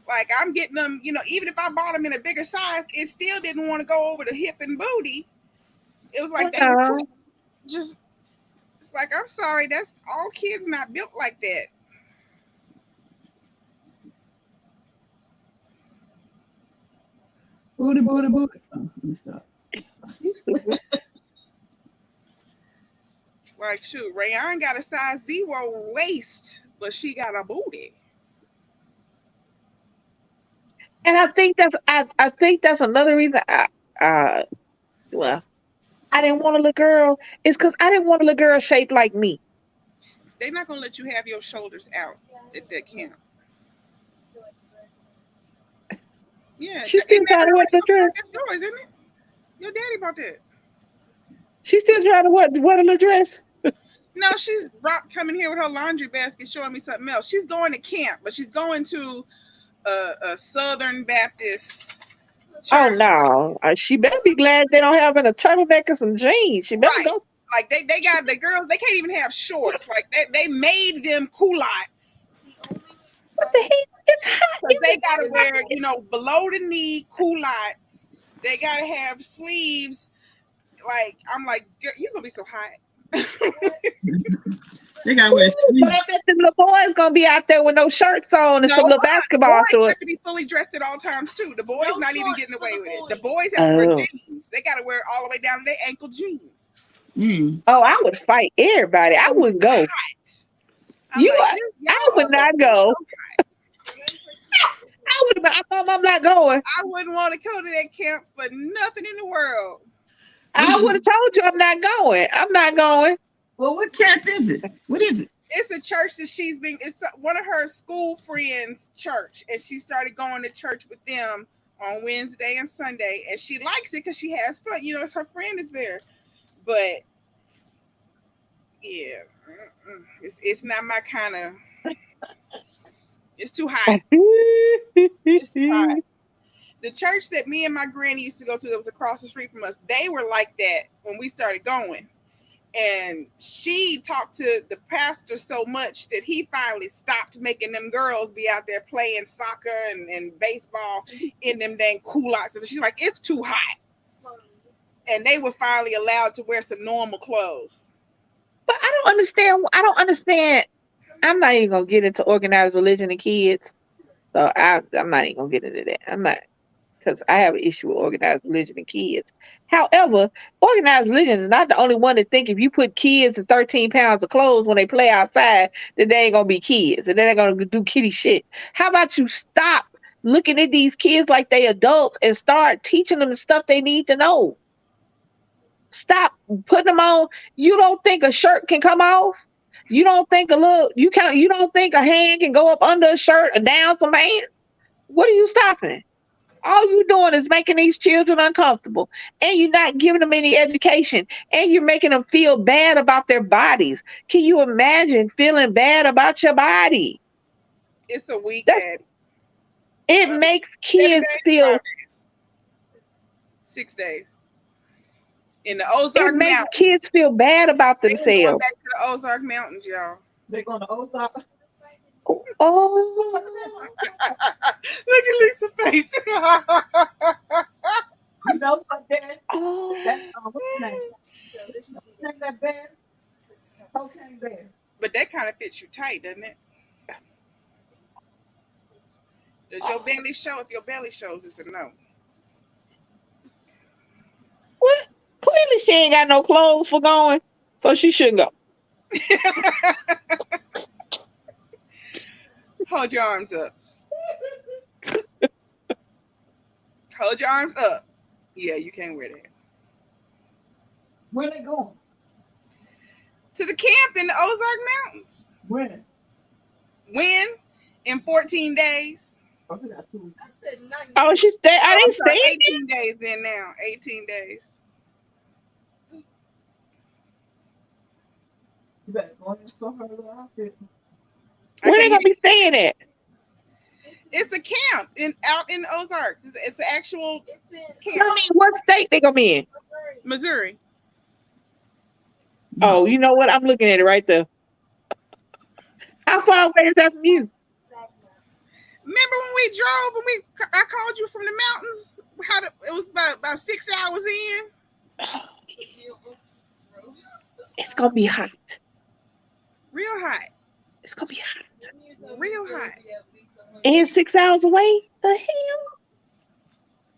Like I'm getting them, even if I bought them in a bigger size, it still didn't want to go over the hip and booty. It was like they was just. It's like, I'm sorry, that's all kids not built like that. Booty. Oh, let me stop. Like, shoot, Rayon got a size 0 waist, but she got a booty. And I think that's another reason I didn't want a little girl. It's because I didn't want a little girl shaped like me. They're not gonna let you have your shoulders out at that camp. Yeah, She's still isn't that trying to wear the dress. that's yours, isn't it? Your daddy bought that. She's still trying to wear the dress. No, she's coming here with her laundry basket, showing me something else. She's going to camp, but she's going to a Southern Baptist church. Oh no, she better be glad they don't have in a turtleneck and some jeans. She better Right. go. Like they got the girls. They can't even have shorts. Like they made them culottes. What the heck? It's hot. But they gotta wear, below the knee culottes. They gotta have sleeves. Like I'm like, girl, you're gonna be so hot. They got to wear But sleeves. I bet the little boys gonna be out there with no shirts on and some little basketball boys shorts. have to be fully dressed at all times too. The boys No not even shorts getting for away the with it. boys. The boys have to wear Oh. jeans. They gotta wear all the way down to their ankle jeans. Mm. Oh, I would fight everybody. I wouldn't go. Hot. I'm You like, are- y'all I would not go. I would. I'm not going. I wouldn't want to go to that camp for nothing in the world. I would have told you I'm not going. I'm not going. Well, what camp is it? What is it? It's a church that it's one of her school friends' church, and she started going to church with them on Wednesday and Sunday, and she likes it because she has fun. It's her friend is there, but yeah, it's not my kind of. It's too hot. It's too hot. The church that me and my granny used to go to that was across the street from us, they were like that when we started going. And she talked to the pastor so much that he finally stopped making them girls be out there playing soccer and baseball in them dang culottes. And she's like, it's too hot. And they were finally allowed to wear some normal clothes. But I don't understand. I'm not even gonna get into organized religion and kids. So I'm not even gonna get into that. I'm not, because I have an issue with organized religion and kids. However, organized religion is not the only one that think if you put kids in 13 pounds of clothes when they play outside, that they ain't gonna be kids and they're gonna do kiddie shit. How about you stop looking at these kids like they adults and start teaching them the stuff they need to know? Stop putting them on. You don't think a shirt can come off? You don't think you don't think a hand can go up under a shirt or down some hands? What are you stopping? All you doing is making these children uncomfortable, and you're not giving them any education, and you're making them feel bad about their bodies. Can you imagine feeling bad about your body? It's a week. It makes kids feel. 5 days. 6 days. In the Ozark It makes Mountains. kids feel bad about They going themselves. back to the Ozark Mountains, y'all. They're going to Ozark. Oh, Look at Lisa's face. You know what, Dad? oh. That's what's the name? Ain't that bad? Cocaine Bear. But that kind of fits you tight, doesn't it? Does your belly show? If your belly shows, it's a no. What? Clearly, she ain't got no clothes for going, so she shouldn't go. Hold your arms up. Hold your arms up. Yeah, you can't wear that. Where they going? To the camp in the Ozark Mountains. When? When? In 14 days. Oh, we got 2 weeks. Oh, she stay. Are they staying? 18 days then now. 18 days. You better go in and show her little outfit. Where they gonna be staying at? It's a camp out in the Ozarks. It's the actual camp. I mean, what state they gonna be in? Missouri. Oh, you know what? I'm looking at it right there. How far away is that from you? Remember when we drove and I called you from the mountains? It was about 6 hours in. It's gonna be hot. Real hot. It's gonna be hot. Real hot. And it's 6 hours away. The hell?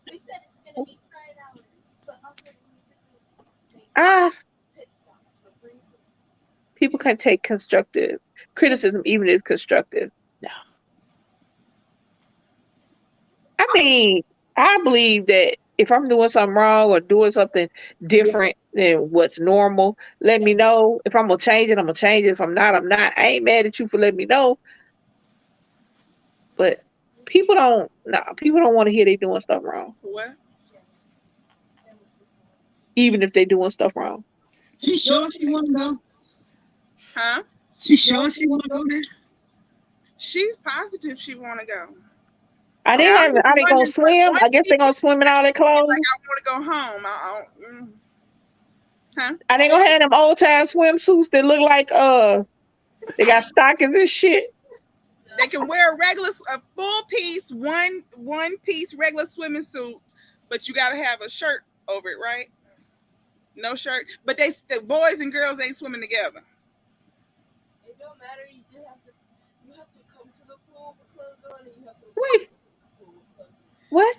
They said it's gonna be 9 hours, but also Ah, people can take constructive criticism, even if it's constructive. No. I mean, I believe that if I'm doing something wrong or doing something different than what's normal. Let me know. If I'm gonna change it, I'm gonna change it. If I'm not, I'm not. I ain't mad at you for letting me know. But people don't want to hear they doing stuff wrong. What? Even if they doing stuff wrong. She sure she want to go? Huh? She sure she want to go there? She's positive she want to go. Are they Yeah, I'm having? just Are they gonna wondering, but swim? I once guess she they gonna gets swim in there, all their she gonna be clothes. like, I want to go home. Huh? Are they gonna have them old time swimsuits that look like they got stockings and shit? They can wear a full piece, one piece regular swimming suit, but you got to have a shirt over it, right? No shirt, but the boys and girls ain't swimming together. It don't matter. You have to come to the pool with clothes on, and you have to Wait, leave the pool with clothes on. what?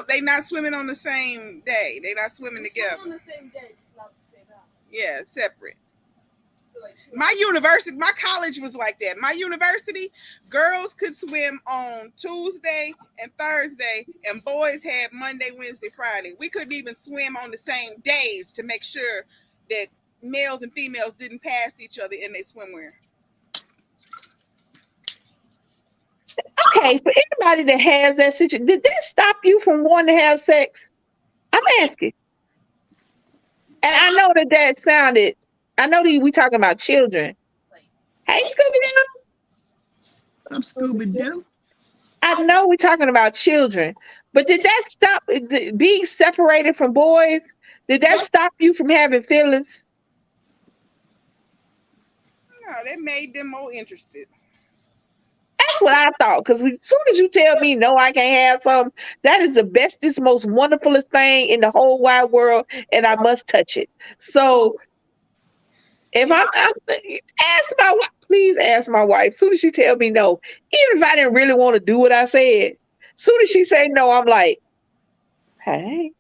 They not swimming on the same day. They not swimming We together. swim on the same day, it's not the same hours. Yeah, separate. So like My college was like that. My university, girls could swim on Tuesday and Thursday, and boys had Monday, Wednesday, Friday. We couldn't even swim on the same days to make sure that males and females didn't pass each other in their swimwear. Okay, for anybody that has that situation, did that stop you from wanting to have sex? I'm asking. And I know that sounded. I know that we talking about children. Hey, Scooby Doo. Some Scooby Doo. I know we're talking about children, but did that stop being separated from boys? Did that stop you from having feelings? No, that made them more interested. That's what I thought. Because as soon as you tell me no, I can't have some, that is the bestest, most wonderfulest thing in the whole wide world, and I must touch it. So if ask my wife, please ask my wife. As soon as she tell me no, even if I didn't really want to do what I said, as soon as she say no, I'm like, hey.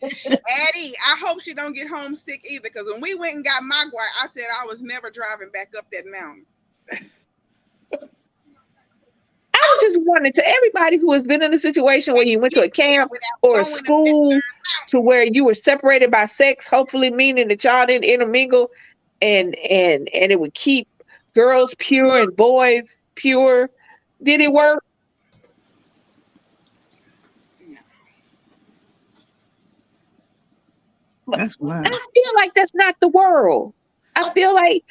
Addie, I hope she don't get homesick either. Because when we went and got my guy, I said I was never driving back up that mountain. I was just wondering to everybody who has been in a situation where you went to a camp or a school to where you were separated by sex, hopefully meaning that y'all didn't intermingle and it would keep girls pure and boys pure. Did it work? That's wild. I feel like that's not the world. I feel like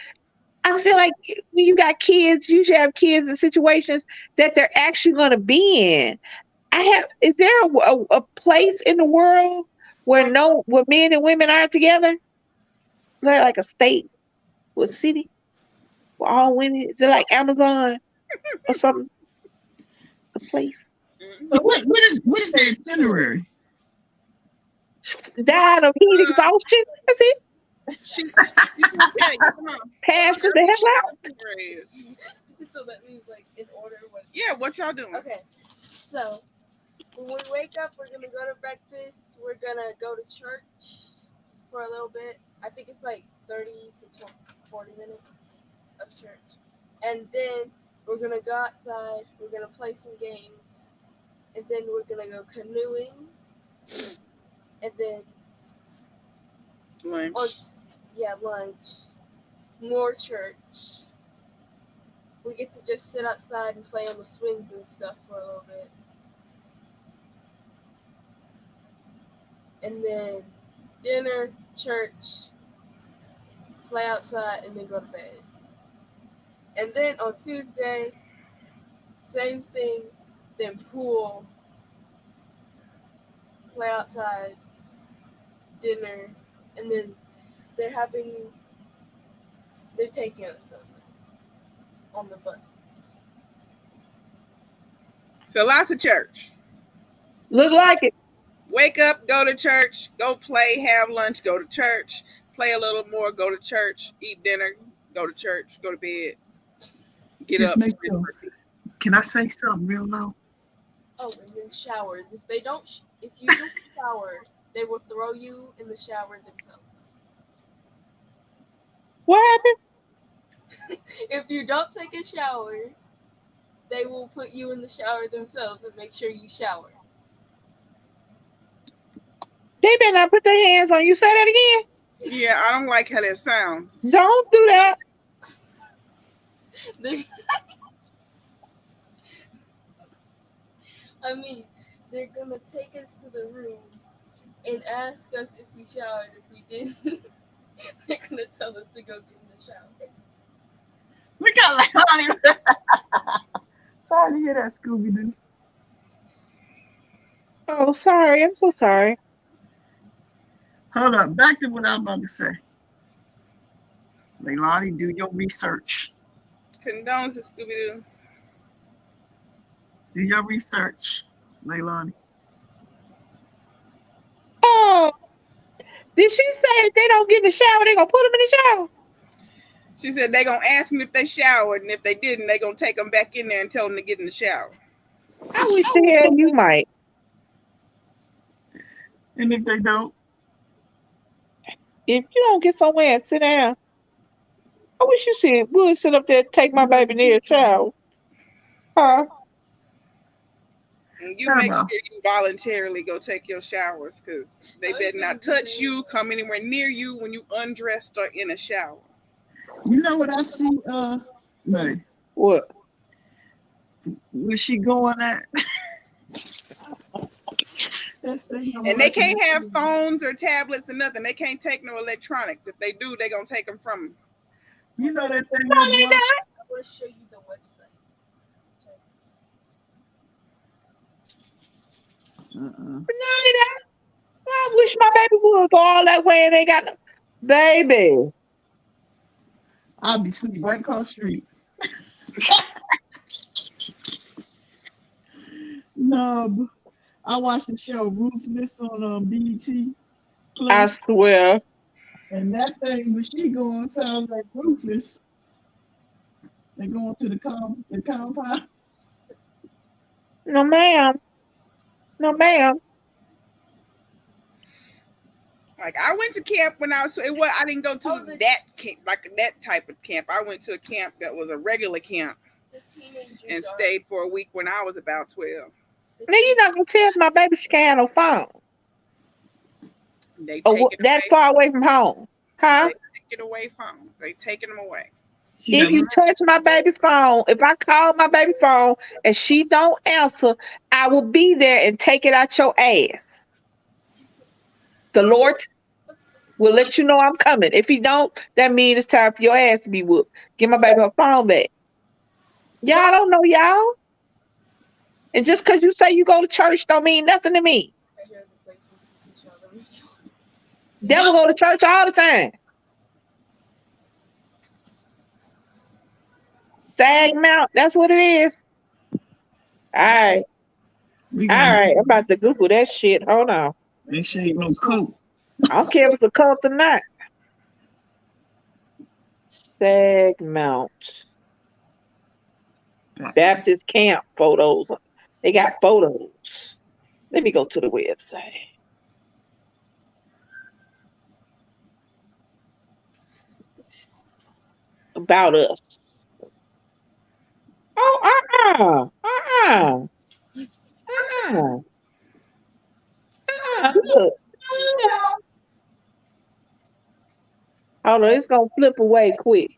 when you got kids, you should have kids in situations that they're actually going to be in. Is there a place in the world where men and women aren't together? Like a state or a city where all women? Is it like Amazon or something? A place? So what is the itinerary? Died of heat exhaustion? That's it. She can tell you. Come on. Pass it the hell out. So that means like in order what? Yeah, what y'all doing? Okay, so when we wake up, we're gonna go to breakfast. We're gonna go to church for a little bit. I think it's like 30 to 40 minutes of church, and then we're gonna go outside. We're gonna play some games, and then we're gonna go canoeing, and then Lunch. lunch, more church. We get to just sit outside and play on the swings and stuff for a little bit. And then dinner, church, play outside, and then go to bed. And then on Tuesday, same thing, then pool, play outside, dinner, and then they're taking us somewhere on the buses. So lots of church. Look like it. Wake up, go to church, go play, have lunch, go to church, play a little more, go to church, eat dinner, go to church, go to bed, get Just up. make sure. Can I say something real low? Oh, and then showers. If you don't shower, they will throw you in the shower themselves. What happened? If you don't take a shower, they will put you in the shower themselves and make sure you shower. They better not put their hands on you. Say that again. Yeah, I don't like how that sounds. Don't do that. They're- I mean, they're gonna take us to the room and ask us if we showered. If we didn't, they're gonna tell us to go get in the shower. Look how loud. Sorry to hear that, Scooby Doo. Oh, sorry. I'm so sorry. Hold up. Back to what I was about to say. Leilani, do your research. Condolences, Scooby Doo. Do your research, Leilani. Oh, did she say if they don't get in the shower, they gonna put them in the shower? She said they gonna ask them if they showered, and if they didn't, they gonna take them back in there and tell them to get in the shower. I wish the hell you might. And if they don't, If you don't get somewhere and sit down, I wish you would sit up there and take my baby near a shower. Huh? And you Time make sure out. you voluntarily go take your showers, because they better not touch you, come anywhere near you when you undressed or in a shower. You know what I see, Buddy? What? Where's she going at? That's the thing I'm And they watching. can't have phones or tablets or nothing. They can't take no electronics. If they do, they're gonna take them from them. You know that thing No, I they watched? not. I want to show you the website. No, they not. I wish my baby would go all that way and they got no baby. I'll be sleeping right across the street. No, I watched the show Ruthless on BET I Plus, swear. and that thing when she going sounds like Ruthless. They going to the compound. No, ma'am. No, ma'am. Like, I went to camp when I was. I didn't go to that camp, like that type of camp. I went to a camp that was a regular camp The teenagers and are. stayed for a week when I was about 12. Now you're not gonna tell my baby she can't have no phone. They Or take it that away. far away from home. Huh? They take it away phones. They taking them away. She If got you touch my baby phone, if I call my baby phone and she don't answer, I will be there and take it out your ass. The Lord will let you know I'm coming. If he don't, that means it's time for your ass to be whooped. Give my baby her phone back. Y'all don't know y'all. And just because you say you go to church don't mean nothing to me. I hear the places to show them. Devil go to church all the time. Sag Mount, that's what it is. All right. we All gonna right. I'm about to Google that shit. Hold on. make sure ain't no coat. I don't care if it's a cult or not. Sag Mount Baptist camp photos. They got photos. Let me go to the website. About us. Oh, look. Hold on, it's gonna flip away quick.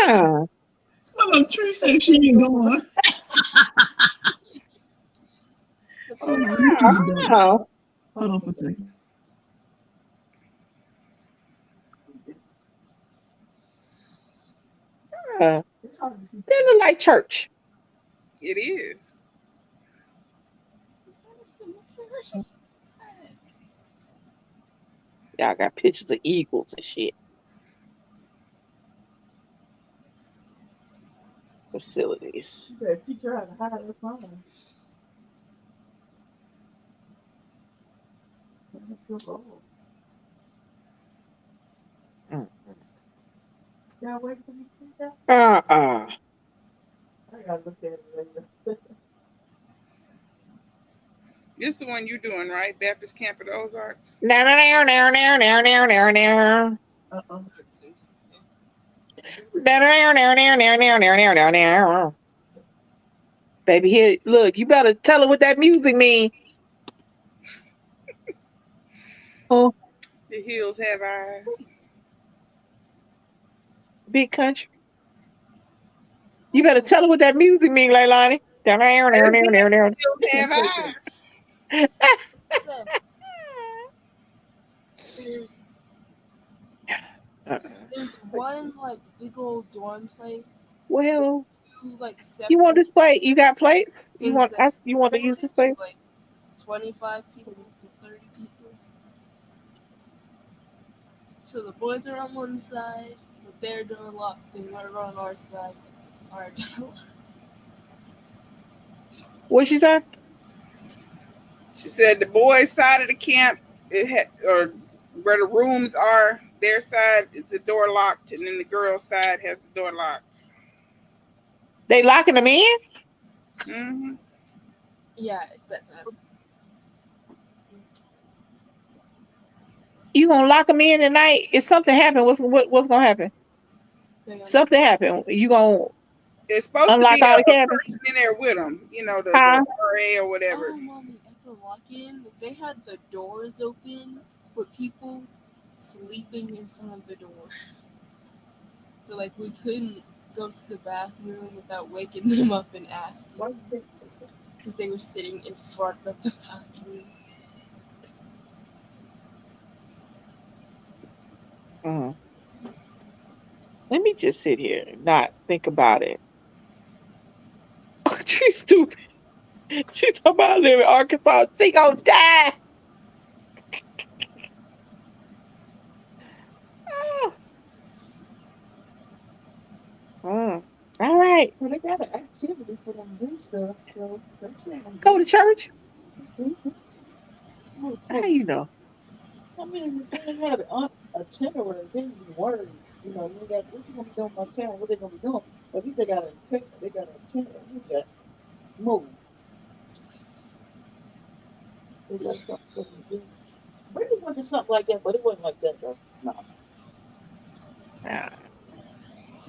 Ah, Oh, Tree said she ain't going. Hold on, let me keep it going. oh, Hold on for a second. ah. It's hard to see. They look like church. It is. Is that a cemetery? Y'all got pictures of eagles and shit. Facilities. She said teach her how to hide her phone. Mm. Yeah, wait for me to see that. I I gotta look at it later. This the one you doing, right? Baptist Camp at Ozarks. Now. Let's see. Baby, here, look, you better tell her what that music mean. Oh, The hills have eyes. big country. You better tell her what that music mean, Leilani. Down there, there, there, there, there. Hills have eyes. Then there's there's one like big old dorm place. Well, Two like you want separate this plate? You got plates? You things want? You want to use this plate? like 25 people to 30 people. So the boys are on one side, with their door locked, and we're on our side. Our door locked. What she said? She said the boys' side of the camp, or where the rooms are, their side is the door locked, and then the girls' side has the door locked. They locking them in? Mm-hmm. Yeah, that's it. You gonna lock them in tonight? If something happen, what's gonna happen? Something happen. You gonna It's supposed to unlock be all the a cabins? person in there with them, you know, the Huh? RA or whatever. Oh, mommy, at the lock-in, they had the doors open with people sleeping in front of the door. So, like, we couldn't go to the bathroom without waking them up and asking. Because they were sitting in front of the bathroom. Mhm. Let me just sit here and not think about it. She's stupid. She's talking about living in Arkansas. She gonna die. Oh. All right. Well, they got an activity for them to do stuff, so that's it. Go to church. Oh, How you know? I mean, if they had an itinerary, then you be worried. You know, you got what you gonna be doing by town, what they gonna be doing. But at least they got they got an itinerary. You just move. They got something for them to do. Maybe went to something like that, but it wasn't like that though. No, Uh,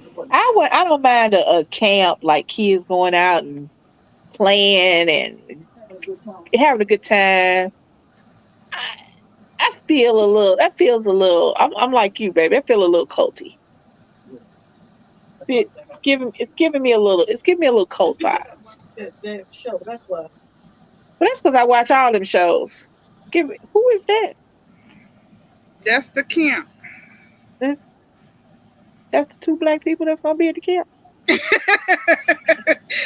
it wasn't. I don't mind a camp like kids going out and playing and Having a good time. having a good time. I, I feel a little. That feels a little. I'm like you, baby. I feel a little culty. Yeah. That's It, what they got. it's giving me a little. It's giving me a little cult People gotta vibes. watch that damn show. That's why. But that's because I watch all them shows. It's giving. Who is that? That's the camp. This that's the two black people that's gonna be at the camp.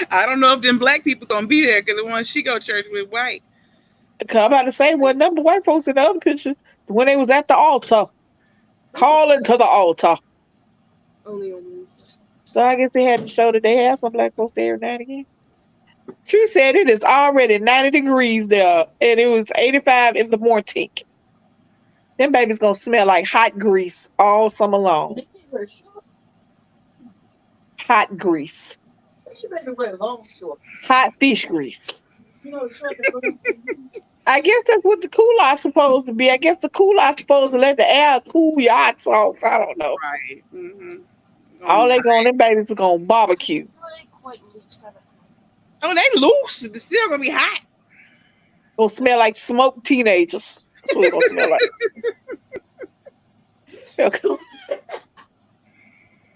I don't know if them black people gonna be there because the ones she go church with white. 'Cause I'm about to say what number white folks in the other picture when they was at the altar, calling to the altar. Only on Wednesday. So I guess they had to show that they had some black folks there now and again. She said it is already 90 degrees there, and it was 85 in the morning. Them babies gonna smell like hot grease all summer long. They can't wear short. Hot grease, They should maybe wear long shorts. hot fish grease. You know, the shorts that go down to the knee. I guess that's what the cooler's supposed to be. I guess the cooler's supposed to let the air cool your hot off. I don't know. Right. Mm-hmm. All they going, them babies are gonna barbecue. It's already quite loose. Oh, they loose. It's still gonna be hot. Gonna smell like smoked teenagers. That's what it's gonna smell like.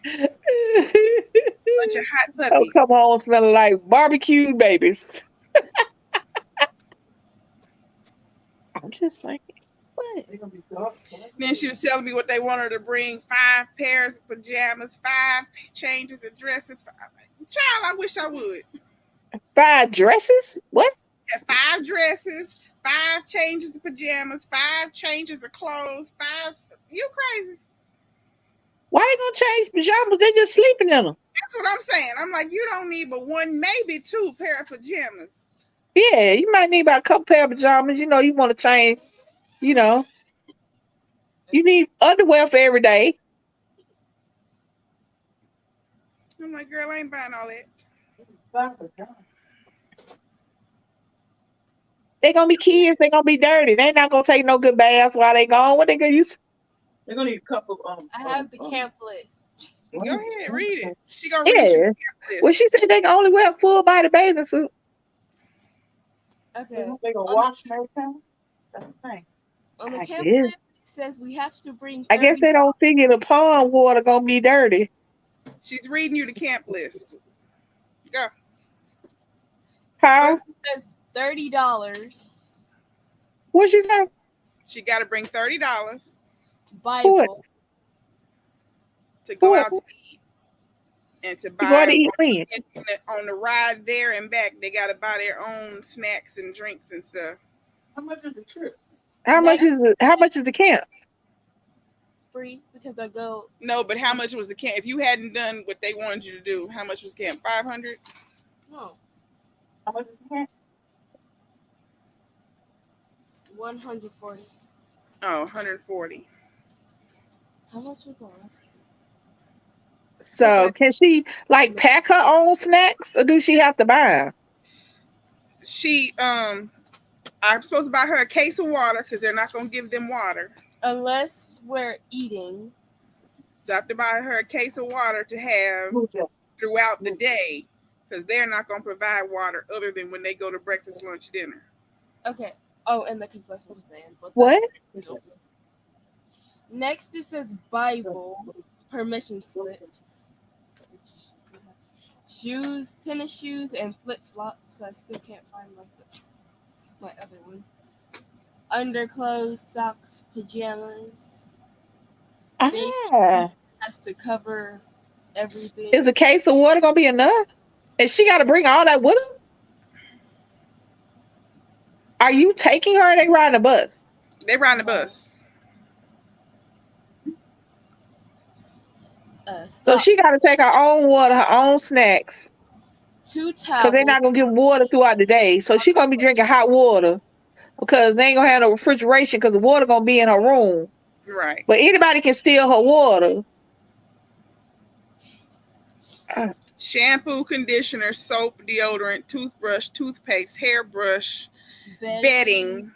Bunch of hot They'll puppies. come home smelling like barbecued babies. I'm just saying. What? They're gonna be dark. Then she was telling me what they want her to bring: 5 pairs of pajamas, 5 changes of dresses. Child, I wish I would. 5 dresses? What? Yeah, 5 dresses, 5 changes of pajamas, 5 changes of clothes, 5. You crazy? Why they gonna change pajamas? They just sleeping in them. That's what I'm saying. I'm like, you don't need but 1, maybe 2 pair of pajamas. Yeah, you might need about a couple pair of pajamas. You know, you want to change. You know, you need underwear for every day. I'm like, girl, I ain't buying all that. They gonna be kids. They gonna be dirty. They not gonna take no good baths while they gone. What they gonna use? They're gonna need a couple I have the camp list. Go ahead, read it. She gonna read you Yeah. the Well, list. she said they can only wear full body bathing suit. Okay. They gonna On wash them every time? That's the thing. the I camp guess. list, it says we have to bring I guess 30. they don't figure the pond water gonna be dirty. She's reading you the camp list. Go. How? First it says $30. What she say? She got to bring $30 What? Bible. to go What? out to eat and to You going buy to eat when? on the ride there and back. They got to buy their own snacks and drinks and stuff. How much is the trip? How much Next, is it? How much is the camp? free because I go. No, but how much was the camp? If you hadn't done what they wanted you to do, how much was camp? 500. No, How much is the camp? 140. Oh, 140. How much was the last? So can she like pack her own snacks, or do she have to buy 'em? She I'm supposed to buy her a case of water because they're not gonna give them water. Unless we're eating. So I have to buy her a case of water to have Who's that? throughout the day because they're not gonna provide water other than when they go to breakfast, lunch, dinner. Okay. Oh, and the concession stand. But What? next it says Bible permission slips. Shoes, tennis shoes, and flip flops. I still can't find my other one. Underclothes, socks, pajamas. Ah, Has to cover everything. is a case of water gonna be enough? And she got to bring all that with her? Are you taking her? Or they riding a bus? They ride the bus. So she got to take her own water, her own snacks, 2 because towels. they're not gonna give water throughout the day. So she gonna be drinking hot water because they ain't gonna have no refrigeration because the water gonna be in her room. Right. But anybody can steal her water. Shampoo, conditioner, soap, deodorant, toothbrush, toothpaste, hairbrush, bedding.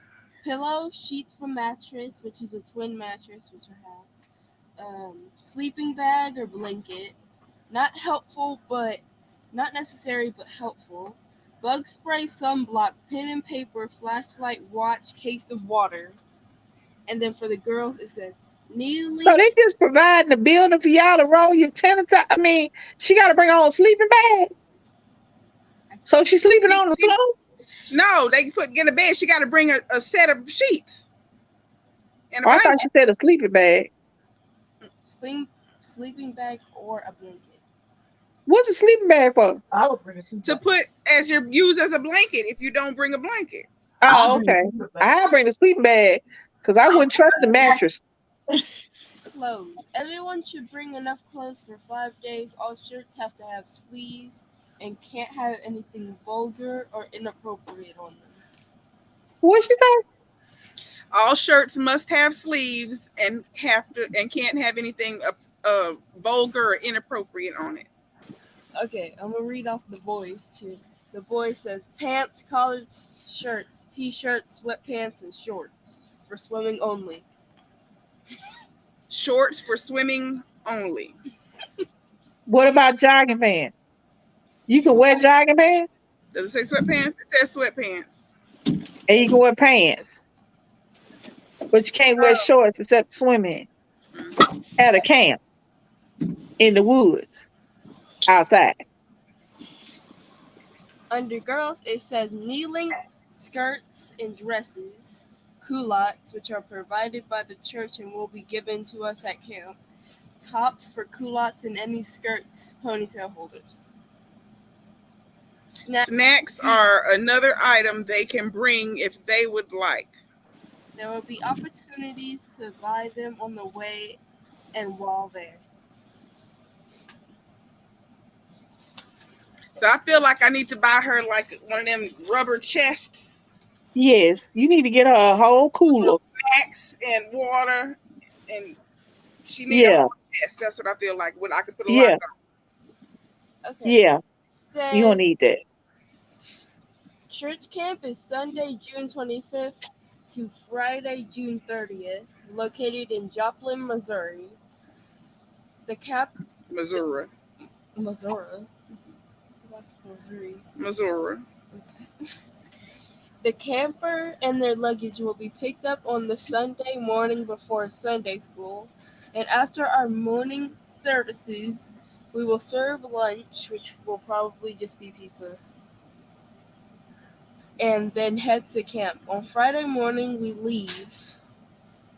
Pillow, sheets for mattress, which is a twin mattress, which I have. Sleeping bag or blanket. Not helpful, but not necessary, but helpful. Bug spray, sunblock, pen and paper, flashlight, watch, case of water. And then for the girls, it says knee So they length. just providing the building for y'all to roll your tennis out. I mean, she got to bring her own sleeping bag. So she's sleeping on the floor. No, they get a bed. She got to bring a set of sheets. And a Oh, I blanket. thought she said a sleeping bag. Sleeping bag or a blanket. What's a sleeping bag for? I would bring a sleep To put as your use as a blanket if you don't bring a blanket. Oh, okay. I'll bring the sleeping bag because I wouldn't trust the mattress. Clothes. Everyone should bring enough clothes for 5 days. All shirts have to have sleeves and can't have anything vulgar or inappropriate on them. What she say? All shirts must have sleeves and can't have anything vulgar or inappropriate on it. Okay, I'm gonna read off the boys too. The boy says pants, collared shirts, t-shirts, sweatpants, and shorts for swimming only. Shorts for swimming only. What about jogging pants? You can wear jogging pants Does it say sweatpants? It says sweatpants. and you can wear pants, but you can't wear shorts except swimming at a camp in the woods outside. Under girls, it says knee-length skirts and dresses, culottes, which are provided by the church and will be given to us at camp, tops for culottes and any skirts, ponytail holders. Snacks are another item they can bring if they would like. There will be opportunities to buy them on the way and while there. So I feel like I need to buy her like one of them rubber chests, Yes, you need to get her a whole cooler. snacks and water, and she needs a Yeah, whole chest. That's what I feel like. What I could put a yeah, lot on. Okay. yeah. You don't Says need that. church camp is Sunday, June 25th to Friday, June 30th, located in Joplin, Missouri. The Missouri. Missouri. That's Missouri. Missouri. The camper and their luggage will be picked up on the Sunday morning before Sunday school, and after our morning services, we will serve lunch, which will probably just be pizza, and then head to camp. On Friday morning, we leave,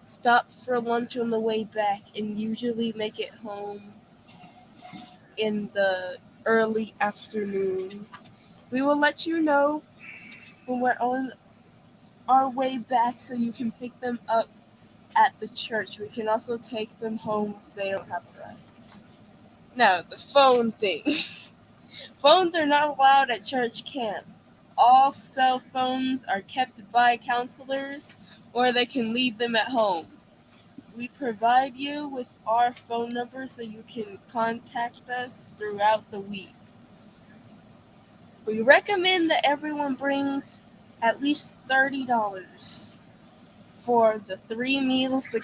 stop for lunch on the way back, and usually make it home in the early afternoon. We will let you know when we're on our way back so you can pick them up at the church. We can also take them home if they don't have a ride. Now, the phone thing. Phones are not allowed at church camp. All cell phones are kept by counselors, or they can leave them at home. We provide you with our phone number so you can contact us throughout the week. We recommend that everyone brings at least $30 for the 3 meals the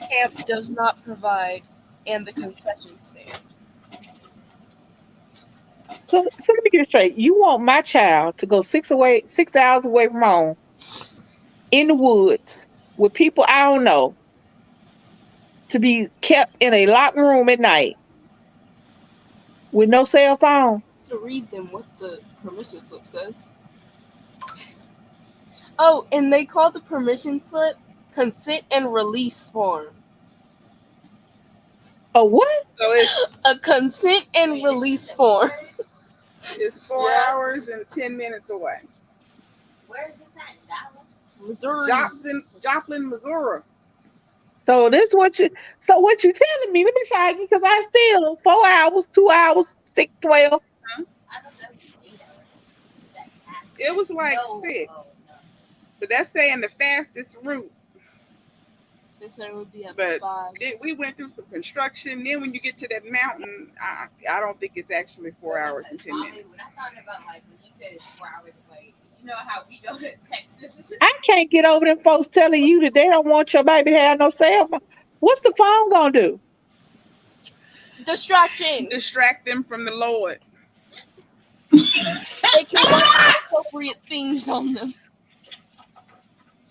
camp does not provide and the concession stand. So let me get it straight. You want my child to go 6 hours away from home in the woods with people I don't know to be kept in a locked room at night with no cell phone? To read them what the permission slip says. Oh, and they call the permission slip consent and release form. A what? So it's A consent and release form. it's 4 hours and 10 minutes away. Where is this at? Dallas? Missouri. Joplin, Missouri. So what you telling me? Let me try you because I still 4 hours, 2 hours, 6, 12. I thought that was 8 hours. That fast. It was like No. 6. Oh, no. But that's saying the fastest route. They said it would be at But 5. we went through some construction. Then when you get to that mountain, I don't think it's actually 4 hours and 10 Mommy, minutes. when I thought about like when you said it's 4 hours away, you know how we go to Texas? I can't get over them folks telling you that they don't want your baby to have no cell phone. What's the phone gonna do? Distraction. Distract them from the Lord. They can watch appropriate things on them.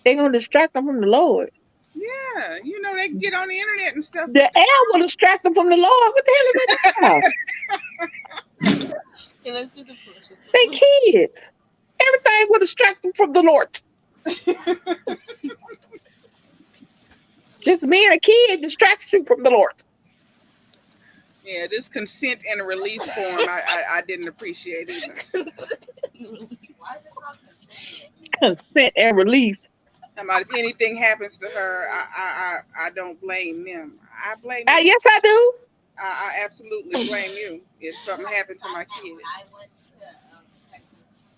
They're gonna distract them from the Lord. Yeah, you know they can get on the internet and stuff. The air will distract them from the Lord. What the hell is that about? Can I see the permission slip? They kids. Everything will distract them from the Lord. Just being a kid distracts you from the Lord. Yeah, this consent and release form, I didn't appreciate either. Why is it called consent? Consent and release. If anything happens to her, I don't blame them. I blame you. Yes, I do. I absolutely blame you if something happened to my kid. I went to Texas.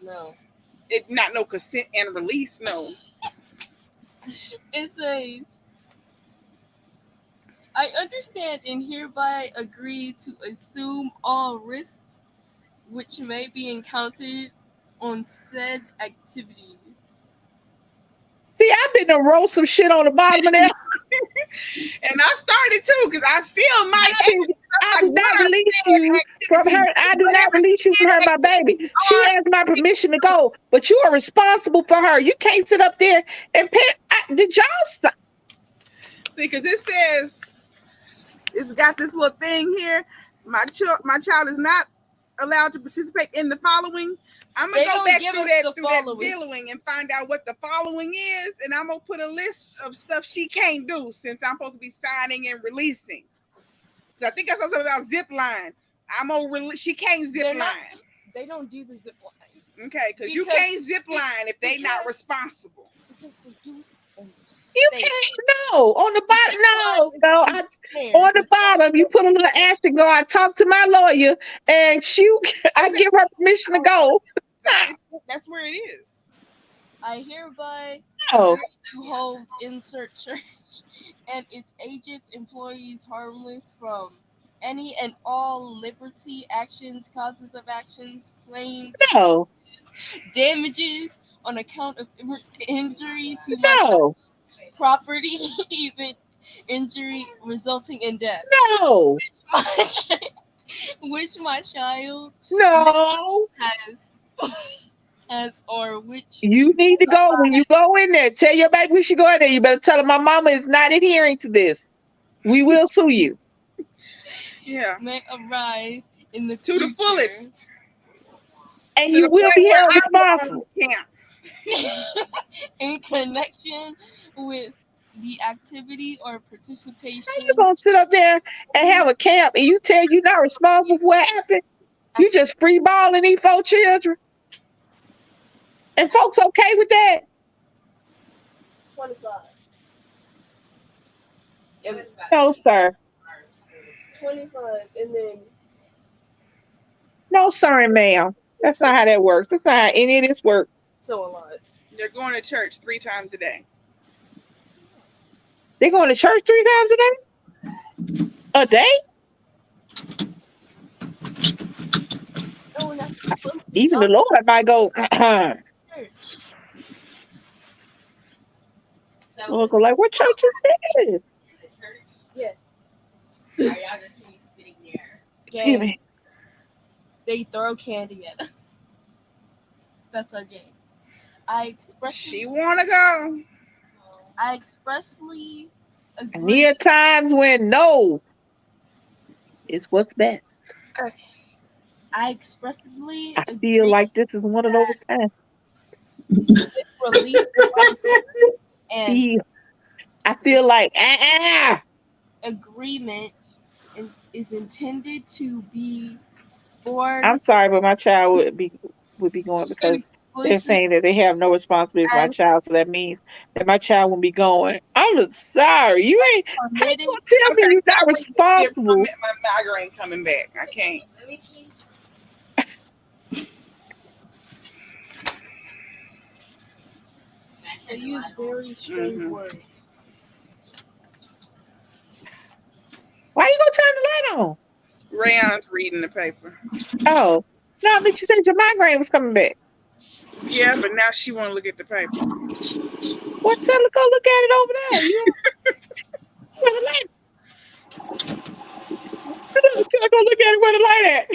No. It not no consent and release. No. It says, I understand and hereby agree to assume all risks which may be encountered on said activity. See, I've been to roll some shit on the bottom of that. And I started too because I still might. I do not release you from her. I do not release you from her, my baby. She has my permission to go, but you are responsible for her. You can't sit up there and pay. Did y'all See, because it says it's got this little thing here. My child is not allowed to participate in the following. I'm gonna go back through that dealing and find out what the following is, and I'm gonna put a list of stuff she can't do since I'm supposed to be signing and releasing. So I think I saw something about zip line. She can't zip line. They don't do the zip line. Okay, because you can't zip line if they not responsible. Because they do it on the You can't. No, on the bottom. No. On the bottom, you put a little asterisk. Go. I talked to my lawyer, and I give her permission to go. That's where it is. I hereby No. to hold insert church and its agents, employees harmless from any and all liberty actions, causes of actions, claims, No. damages on account of injury to my No. property, even injury resulting in death. No. Which my child No. has or which You need to go. When you go in there, tell your baby we should go in there. You better tell her my mama is not adhering to this. We will sue you. Yeah. may arise in the To future the fullest. And To you the will point be where held I'm going responsible. to camp. in connection with the activity or How participation. you gonna sit up there and have a camp and you tell you not responsible for what happened? You just free balling these 4 children. And folks okay with that? 25. No, sir. 25, and then No, sir and ma'am. That's not how that works. That's not how any of this works. so a lot. They're going to church 3 times a day. They're going to church 3 times a day? A day? No, not Even the Lord might go, church. Lord go like, what church is this? The church. Yes. Are y'all just sitting there? Excuse me. They throw candy at us. That's our game. I expressly She want to go. And agree. there are times when no is what's best. I expressly I agree feel like this is one of those times. with relief and I feel like, agreement is intended to be for I'm sorry, but my child would be going because they're exclusive saying that they have no responsibility for my child, so that means that my child won't be going. I'm sorry, you ain't. How you permitted. gonna tell me Okay, you're not I wait to see if responsible? my migraine coming back. I can't. Let me see. They use very strange Mhm. words. Why you gonna turn the light on? Rayon's reading the paper. Oh, no, but you said your migraine was coming back. Yeah, but now she want to look at the paper. Well, tell her go look at it over there. You where the light? Tell her go look at it where the light at.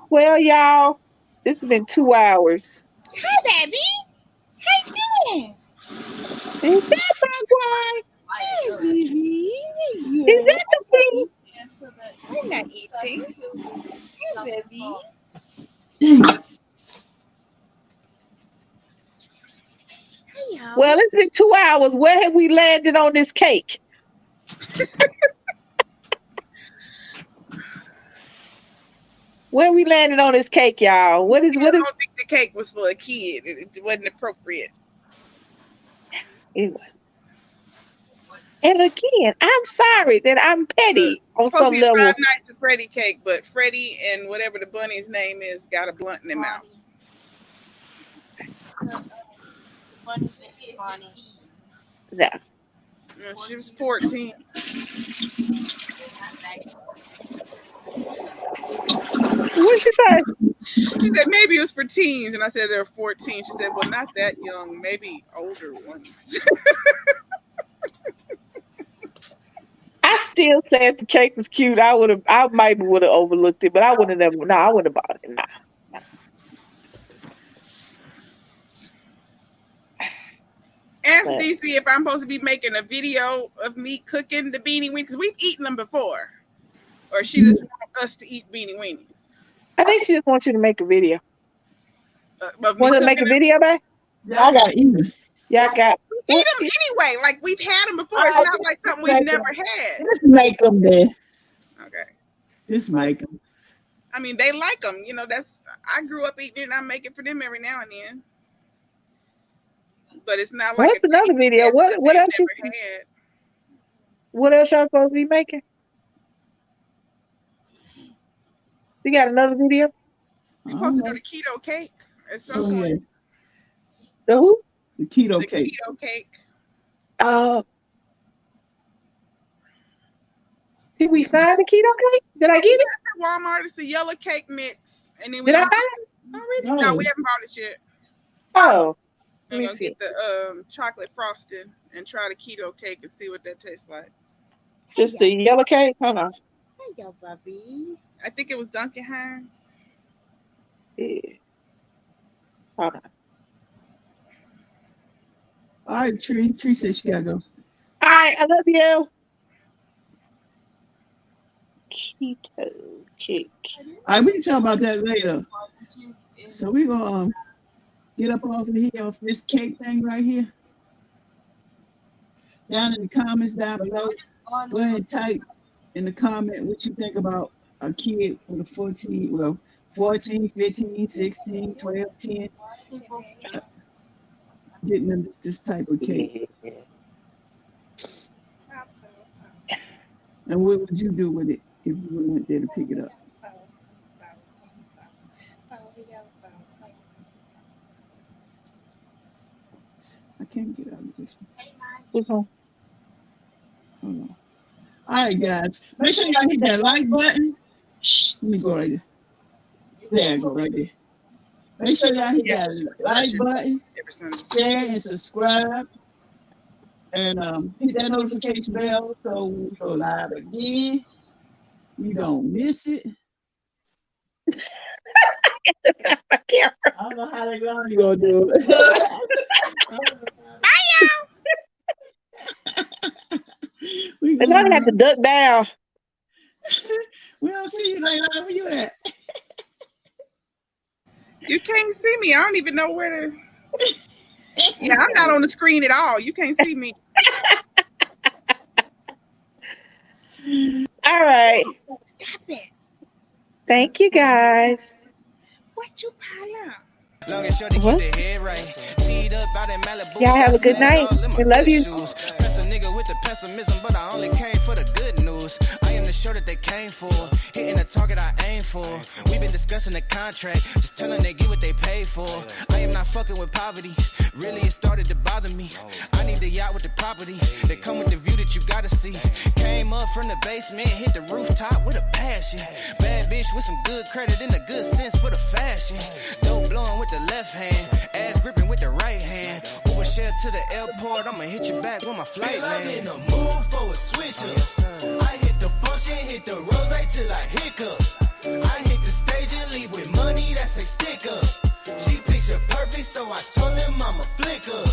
Well, y'all, this has been 2 hours. Hi, baby. How you doing? Is that my boy? Yeah. Is that the thing? Yeah, so that I'm not eating. Hey, baby. Well, it's been 2 hours. Where have we landed on this cake? Where we landed on this cake, y'all? What is? I don't think the cake was for a kid. It wasn't appropriate. It was. And again, I'm sorry that I'm petty on Supposed to some be level. 5 Nights at Freddy cake, but Freddy and whatever the bunny's name is got a blunt in their mouth. Yeah. She was 14. What she say? She said maybe it was for teens, and I said they're 14. She said, well, not that young, maybe older ones. I still said the cake was cute. I maybe would have overlooked it, but I would have never. No, I wouldn't have bought it. Nah. Ask But- DC if I'm supposed to be making a video of me cooking the beanie weenies, because we've eaten them before. Or she just wants us to eat beanie weenies. I think she just wants you to make a video. Of me Want to cooking make a them. video, babe? Y'all gotta eat it. Y'all got. We eat them anyway. Like, we've had them before. It's not like something we've never had. Just make them there. Okay. Just make them. I mean, they like them. You know, I grew up eating it, and I make it for them every now and then. But it's not like What's another video? What else? never had. What else y'all supposed to be making? You got another video? We're supposed to do the keto cake at some Oh, point. yeah. The who? The keto The cake. keto cake. Did we find the keto cake? Did I get it? At Walmart, it's a yellow cake mix. And then we Did I don't- buy it already? No, we haven't bought it yet. Oh, let I'm me gonna see. get the chocolate frosting and try the keto cake and see what that tastes like. Just the yellow cake. Hold on. Hey, yo, Bobby. I think it was Duncan Hines. Yeah. Hold on. All right, Tree. Tree said she gotta go. All right, I love you. Keto cake. All right, we can talk about that later. So we're gonna get up off of here, off this cake thing right here. Down in the comments down below, go ahead and type in the comment what you think about a kid with a 14, 15, 16, 12, 10, getting them this type of cake. And what would you do with it if you went there to pick it up? I can't get out of this one. Hold on. All right, guys. Make sure y'all hit that like button. Shh, let me go right there. There I go, right there. Make sure y'all hit that like button, share, and subscribe. And hit that notification bell so when we go live again, you don't miss it. I can't. I don't know how they're gonna do it. They're gonna have to duck down. We don't see you later. Where you at? You can't see me. I don't even know where to. Yeah, I'm not on the screen at all. You can't see me. All right. Stop it. Thank you, guys. What you pile up? What? Y'all have a good night. We love you. Press a nigga with the pessimism, but I only came for the good news. I am the show that they came for, hitting the target I aim for. We've been discussing the contract, just telling they get what they paid for. I am not fucking with poverty, really it started to bother me. I need the yacht with the property, they come with the view that you gotta see. Came up from the basement, hit the rooftop with a passion. Bad bitch with some good credit and a good sense for the fashion. Dope blowing with the left hand, ass gripping with the right hand. Uber share to the airport, I'ma hit you back when my flight I'm land. in the mood for a switch up. I hit the function, hit the rose till I hiccup. I hit the stage and leave with money that's a stick up. She picture perfect, so I told him I'm a flick up.